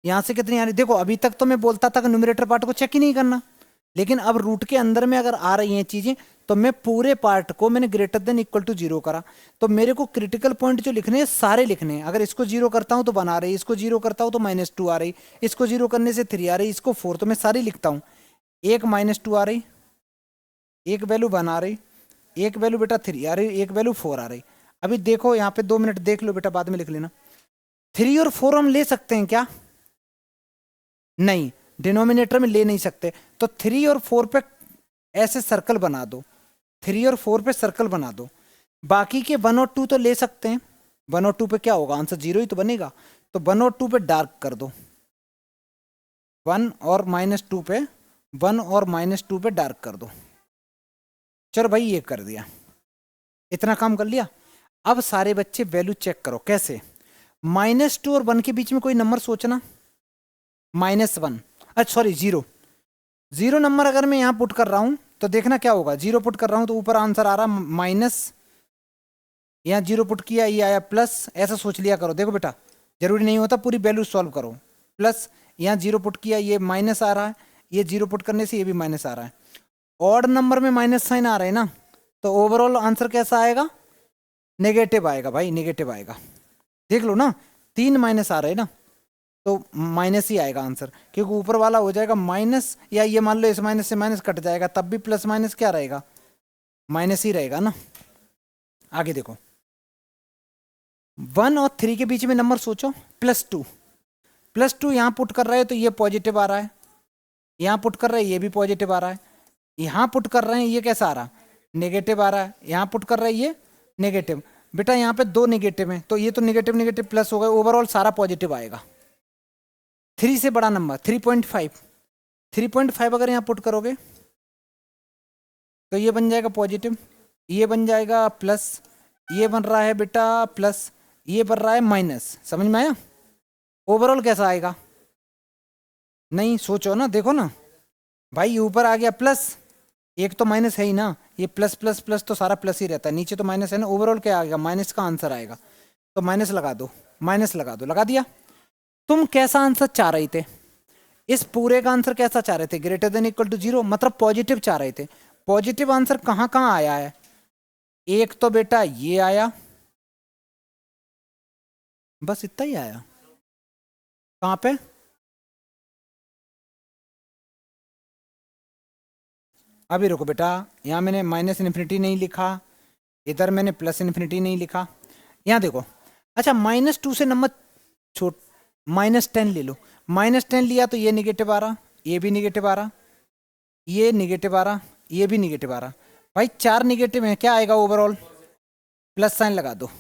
Speaker 1: यहां से कितनी आ रही? देखो अभी तक तो मैं बोलता था कि न्यूमरेटर पार्ट को चेक ही नहीं करना, लेकिन अब रूट के अंदर में अगर आ रही हैं चीजें तो मैं पूरे पार्ट को मैंने ग्रेटर देन इक्वल टू 0 करा। तो मेरे को क्रिटिकल पॉइंट जो लिखने हैं सारे लिखने हैं। अगर इसको 0 करता हूं तो 1 आ रही, इसको 0 करता हूं तो -2 आ रही, इसको 0 करने से 3 आ रही, इसको 4, तो मैं सारी लिखता हूं। एक -2 आ रही, एक वैल्यू 1 आ रही, एक वैल्यू बेटा 3 आ रही, एक वैल्यू 4 आ रही। अभी देखो यहाँ पे 2 मिनट देख लो बेटा, बाद में लिख लेना। 3 और 4 हम ले सकते हैं क्या? नहीं, डिनोमिनेटर में ले नहीं सकते। तो 3 और 4 पे ऐसे सर्कल बना दो, 3 और 4 पे सर्कल बना दो। बाकी के 1 और 2 तो ले सकते हैं। 1 और 2 पे क्या होगा? आंसर 0 ही तो बनेगा। तो 1 और 2 पे डार्क कर दो, 1 और -2 पे, 1 और -2 पे डार्क कर दो। चलो भाई ये कर दिया, इतना काम कर लिया। अब सारे बच्चे वैल्यू चेक करो। कैसे? -2 और 1 के बीच में कोई नंबर सोचना। -1, अच्छा सॉरी 0, 0 नंबर अगर मैं यहां पुट कर रहा हूं तो देखना क्या होगा। 0 पुट कर रहा हूं तो ऊपर आंसर आ रहा माइनस, यहां 0 पुट किया ये आया प्लस। ऐसा सोच लिया करो। देखो बेटा जरूरी नहीं होता पूरी वैल्यू सॉल्व करो। प्लस यहां 0 पुट किया ये माइनस आ रहा है, ये 0 पुट करने से ये भी माइनस आ रहा है। ऑड नंबर में माइनस साइन आ रहा है ना, तो ओवरऑल आंसर कैसा आएगा? नेगेटिव आएगा भाई, नेगेटिव आएगा। देख लो ना, 3 माइनस आ रहे हैं ना, तो माइनस ही आएगा आंसर, क्योंकि ऊपर वाला हो जाएगा माइनस, या ये मान लो इस माइनस से माइनस कट जाएगा तब भी प्लस माइनस क्या रहेगा? माइनस ही रहेगा ना। आगे देखो, 1 और 3 के बीच में नंबर सोचो। +2, +2 यहां पुट कर रहे हैं तो ये पॉजिटिव आ रहा है, यहां पुट कर रहे हैं ये भी पॉजिटिव आ रहा है, यहां पुट कर रहे हैं ये कैसा आ रहा? नेगेटिव आ रहा है, यहां पुट कर रहे हैं ये नेगेटिव। बेटा यहाँ पे 2 नेगेटिव हैं तो ये तो नेगेटिव नेगेटिव प्लस हो गए, ओवरऑल सारा पॉजिटिव आएगा। 3 से बड़ा नंबर 3.5, 3.5 अगर यहाँ पुट करोगे तो ये बन जाएगा पॉजिटिव, ये बन जाएगा प्लस, ये बन रहा है बेटा प्लस, ये बन रहा है माइनस। समझ में आया? ओवरऑल कैसा आएगा? नहीं सोचो ना, देखो ना भाई, ऊपर आ गया प्लस, एक तो माइनस है ही ना, ये प्लस प्लस प्लस तो सारा प्लस ही रहता है, नीचे तो माइनस है ना, ओवरऑल क्या आएगा? माइनस का आंसर आएगा। तो माइनस लगा दो, माइनस लगा दो, लगा दिया। तुम कैसा आंसर चाह रहे थे? इस पूरे का आंसर कैसा चाह रहे थे? ग्रेटर देन इक्वल टू 0, मतलब पॉजिटिव चाह रहे थे। पॉजिटिव आंसर कहां कहां आया है? एक तो बेटा ये आया, बस इतना ही आया। कहां पे? अभी रुको बेटा, यहां मैंने माइनस इन्फिनिटी नहीं लिखा, इधर मैंने प्लस इन्फिनिटी नहीं लिखा। यहां देखो, अच्छा -2 से नंबर छोट, -10 ले लो। -10 लिया तो ये निगेटिव आ रहा, ये भी निगेटिव आ रहा, ये निगेटिव आ रहा, ये भी निगेटिव आ रहा। भाई 4 निगेटिव है, क्या आएगा ओवरऑल? प्लस साइन लगा दो।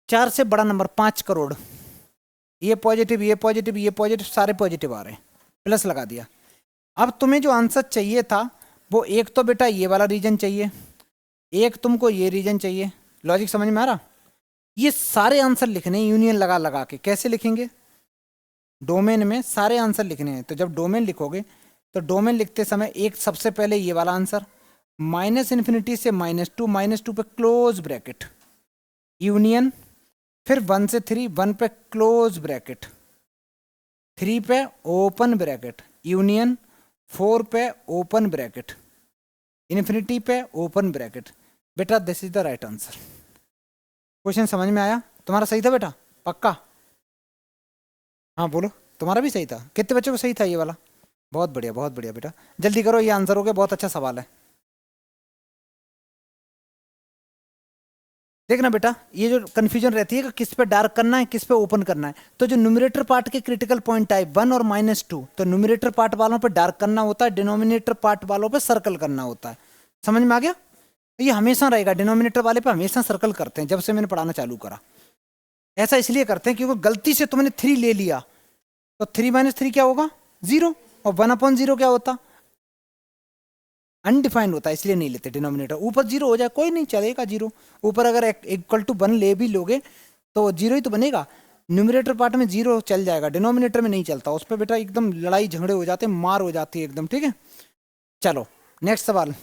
Speaker 1: 4 से बड़ा नंबर 5 करोड़, ये पॉजिटिव ये पॉजिटिव ये पॉजिटिव, सारे पॉजिटिव आ रहे हैं, प्लस लगा दिया। अब तुम्हें जो आंसर चाहिए था वो एक तो बेटा ये वाला रीजन चाहिए, एक तुमको ये रीजन चाहिए। लॉजिक समझ में आ रहा? ये सारे आंसर लिखने यूनियन लगा लगा के। कैसे लिखेंगे? डोमेन में सारे आंसर लिखने हैं। तो जब डोमेन लिखोगे तो डोमेन लिखते समय एक सबसे पहले ये वाला आंसर, -इन्फिनिटी से -2 पे क्लोज ब्रैकेट, यूनियन, फिर 1 से 3, 1 पे क्लोज ब्रैकेट, 3 पे ओपन ब्रैकेट, यूनियन, 4 पे ओपन ब्रैकेट, इन्फिनिटी पे ओपन ब्रैकेट। बेटा this is the right answer. Question समझ में आया? तुम्हारा सही था बेटा? पक्का? हाँ बोलो तुम्हारा भी सही था। कितने बच्चों को सही था ये वाला? बहुत बढ़िया बेटा, जल्दी करो, ये आंसर हो गया, बहुत अच्छा सवाल है। देखना बेटा, ये जो कंफ्यूजन रहती है कि किस पे डार्क करना है, किस पे ओपन करना है, तो जो न्यूमरेटर पार्ट के क्रिटिकल पॉइंट टाइप 1 और -2, तो न्यूमरेटर पार्ट वालों पे डार्क करना होता है, डिनोमिनेटर पार्ट वालों पे सर्कल करना होता है। समझ में आ गया? ये हमेशा रहेगा, डिनोमिनेटर वाले पे हमेशा सर्कल करते हैं, जब से मैंने पढ़ाना चालू करा। ऐसा इसलिए करते हैं क्योंकि गलती से तुमने 3 ले लिया, तो 3 - 3 क्या होगा? 0, और 1/0 क्या होता? अनडिफाइंड होता है, इसलिए नहीं लेते डिनोमिनेटर। ऊपर 0 हो जाए कोई नहीं चलेगा, 0 ऊपर अगर इक्वल टू 1 ले भी लोगे तो 0 ही तो बनेगा। न्यूमरेटर पार्ट में 0 चल जाएगा, डिनोमिनेटर में नहीं चलता, उस पर बेटा एकदम लड़ाई झगड़े हो जाते हैं, मार हो जाती है एकदम। ठीक है, चलो नेक्स्ट सवाल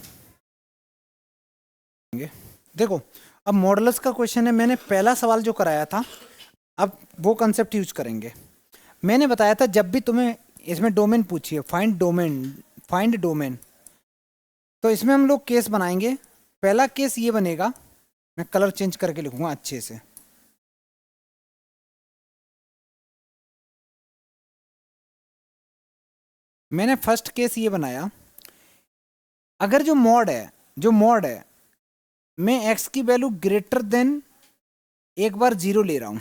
Speaker 1: देखो। अब मॉडल्स का क्वेश्चन है, मैंने पहला सवाल जो कराया था, अब वो कंसेप्ट यूज करेंगे। मैंने बताया था जब भी तुम्हें इसमें डोमेन पूछिए, फाइंड डोमेन, तो इसमें हम लोग केस बनाएंगे। पहला केस ये बनेगा, मैं कलर चेंज करके लिखूंगा अच्छे से। मैंने फर्स्ट केस ये बनाया, अगर जो मॉड है मैं x की वैल्यू ग्रेटर देन एक बार 0 ले रहा हूं,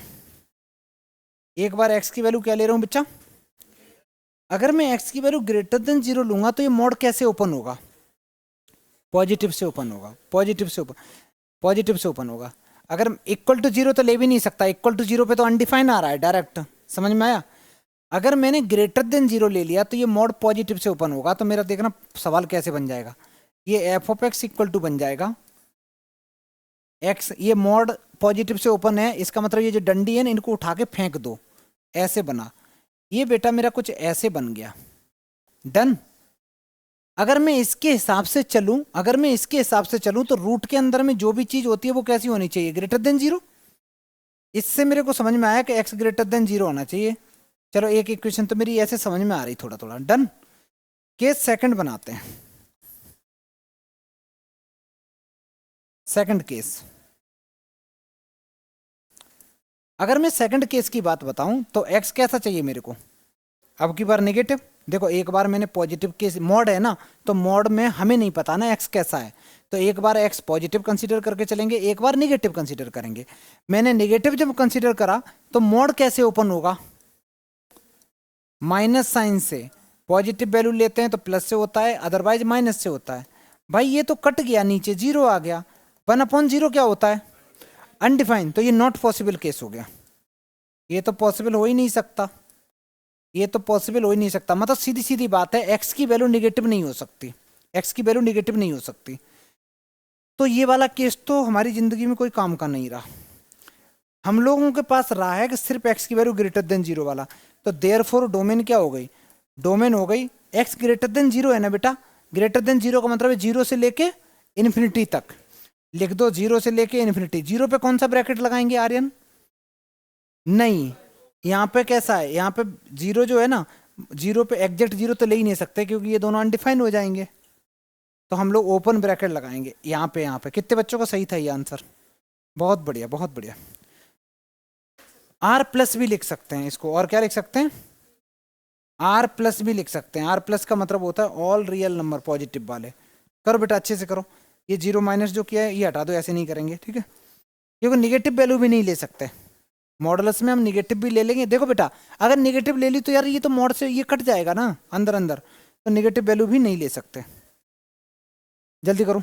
Speaker 1: एक बार x की वैल्यू क्या ले रहा हूं बच्चा? अगर मैं x की वैल्यू ग्रेटर देन 0 लूंगा तो ये मॉड कैसे ओपन होगा? पॉजिटिव से ओपन होगा, पॉजिटिव से ओपन होगा। अगर इक्वल टू 0 तो ले भी नहीं सकता, इक्वल टू 0 पे तो अनडिफाइन आ रहा है डायरेक्ट। समझ में आया? अगर मैंने ग्रेटर देन 0 ले लिया तो ये मॉड पॉजिटिव से ओपन होगा। तो मेरा देखना सवाल कैसे बन जाएगा, ये f(x) इक्वल टू बन जाएगा x, ये मॉड पॉजिटिव से ओपन है, इसका मतलब ये जो डंडी है ना, इनको उठा के फेंक दो, ऐसे बना। ये बेटा मेरा कुछ ऐसे बन गया, डन। अगर मैं इसके हिसाब से चलूं, तो रूट के अंदर में जो भी चीज होती है वो कैसी होनी चाहिए? Greater than 0। इससे मेरे को समझ में आया कि x ग्रेटर देन 0 होना चाहिए। चलो एक इक्वेशन तो मेरी ऐसे समझ में आ रही थोड़ा थोड़ा, डन। केस सेकंड बनाते हैं, सेकंड केस। अगर मैं सेकंड केस की बात बताऊं तो x कैसा चाहिए मेरे को? अब की बार नेगेटिव। देखो एक बार मैंने पॉजिटिव केस, मॉड है ना, तो मॉड में हमें नहीं पता ना x कैसा है, तो एक बार x पॉजिटिव कंसीडर करके चलेंगे, एक बार नेगेटिव कंसीडर करेंगे। मैंने नेगेटिव जब कंसीडर करा तो मॉड कैसे ओपन होगा? माइनस साइन से। पॉजिटिव वैल्यू लेते हैं तो प्लस से होता है, अदरवाइज माइनस से होता है। भाई ये तो कट गया, नीचे 0 आ गया। 1/0 क्या होता है? अनडिफाइंड। तो ये नॉट पॉसिबल केस हो गया, ये तो पॉसिबल हो ही नहीं सकता, ये तो पॉसिबल हो ही नहीं सकता। मतलब सीधी सीधी बात है, x की वैल्यू निगेटिव नहीं हो सकती, x की वैल्यू निगेटिव नहीं हो सकती। तो ये वाला केस तो हमारी जिंदगी में कोई काम का नहीं रहा। हम लोगों के पास रहा है कि सिर्फ x की वैल्यू ग्रेटर देन 0 वाला। तो देयरफॉर डोमेन क्या हो गई? डोमेन हो गई x ग्रेटर देन 0 है ना बेटा। ग्रेटर देन 0 का मतलब है 0 से लेके इन्फिनिटी तक। लिख दो 0 से लेके इन्फिनिटी। 0 पे कौन सा ब्रैकेट लगाएंगे आर्यन? नहीं, यहाँ पे कैसा है, यहाँ पे 0 जो है ना, 0 पे एग्जैक्ट 0 तो ले ही नहीं सकते क्योंकि ये दोनों अनडिफाइंड हो जाएंगे। तो हम लोग ओपन ब्रैकेट लगाएंगे यहाँ पे। यहाँ पे कितने बच्चों का सही था ये आंसर? बहुत बढ़िया, बहुत बढ़िया। आर प्लस भी लिख सकते हैं इसको, और क्या लिख सकते हैं? आर प्लस भी लिख सकते हैं। आर प्लस का मतलब होता है ऑल रियल नंबर पॉजिटिव वाले। करो बेटा अच्छे से करो। ये 0 माइनस जो किया है ये हटा दो, ऐसे नहीं करेंगे, ठीक है? क्योंकि निगेटिव वैल्यू भी नहीं ले सकते मॉडल्स में, हम निगेटिव भी ले लेंगे। देखो बेटा अगर निगेटिव ले ली तो यार ये तो मॉड से ये कट जाएगा ना अंदर अंदर, तो निगेटिव वैल्यू भी नहीं ले सकते। जल्दी करो।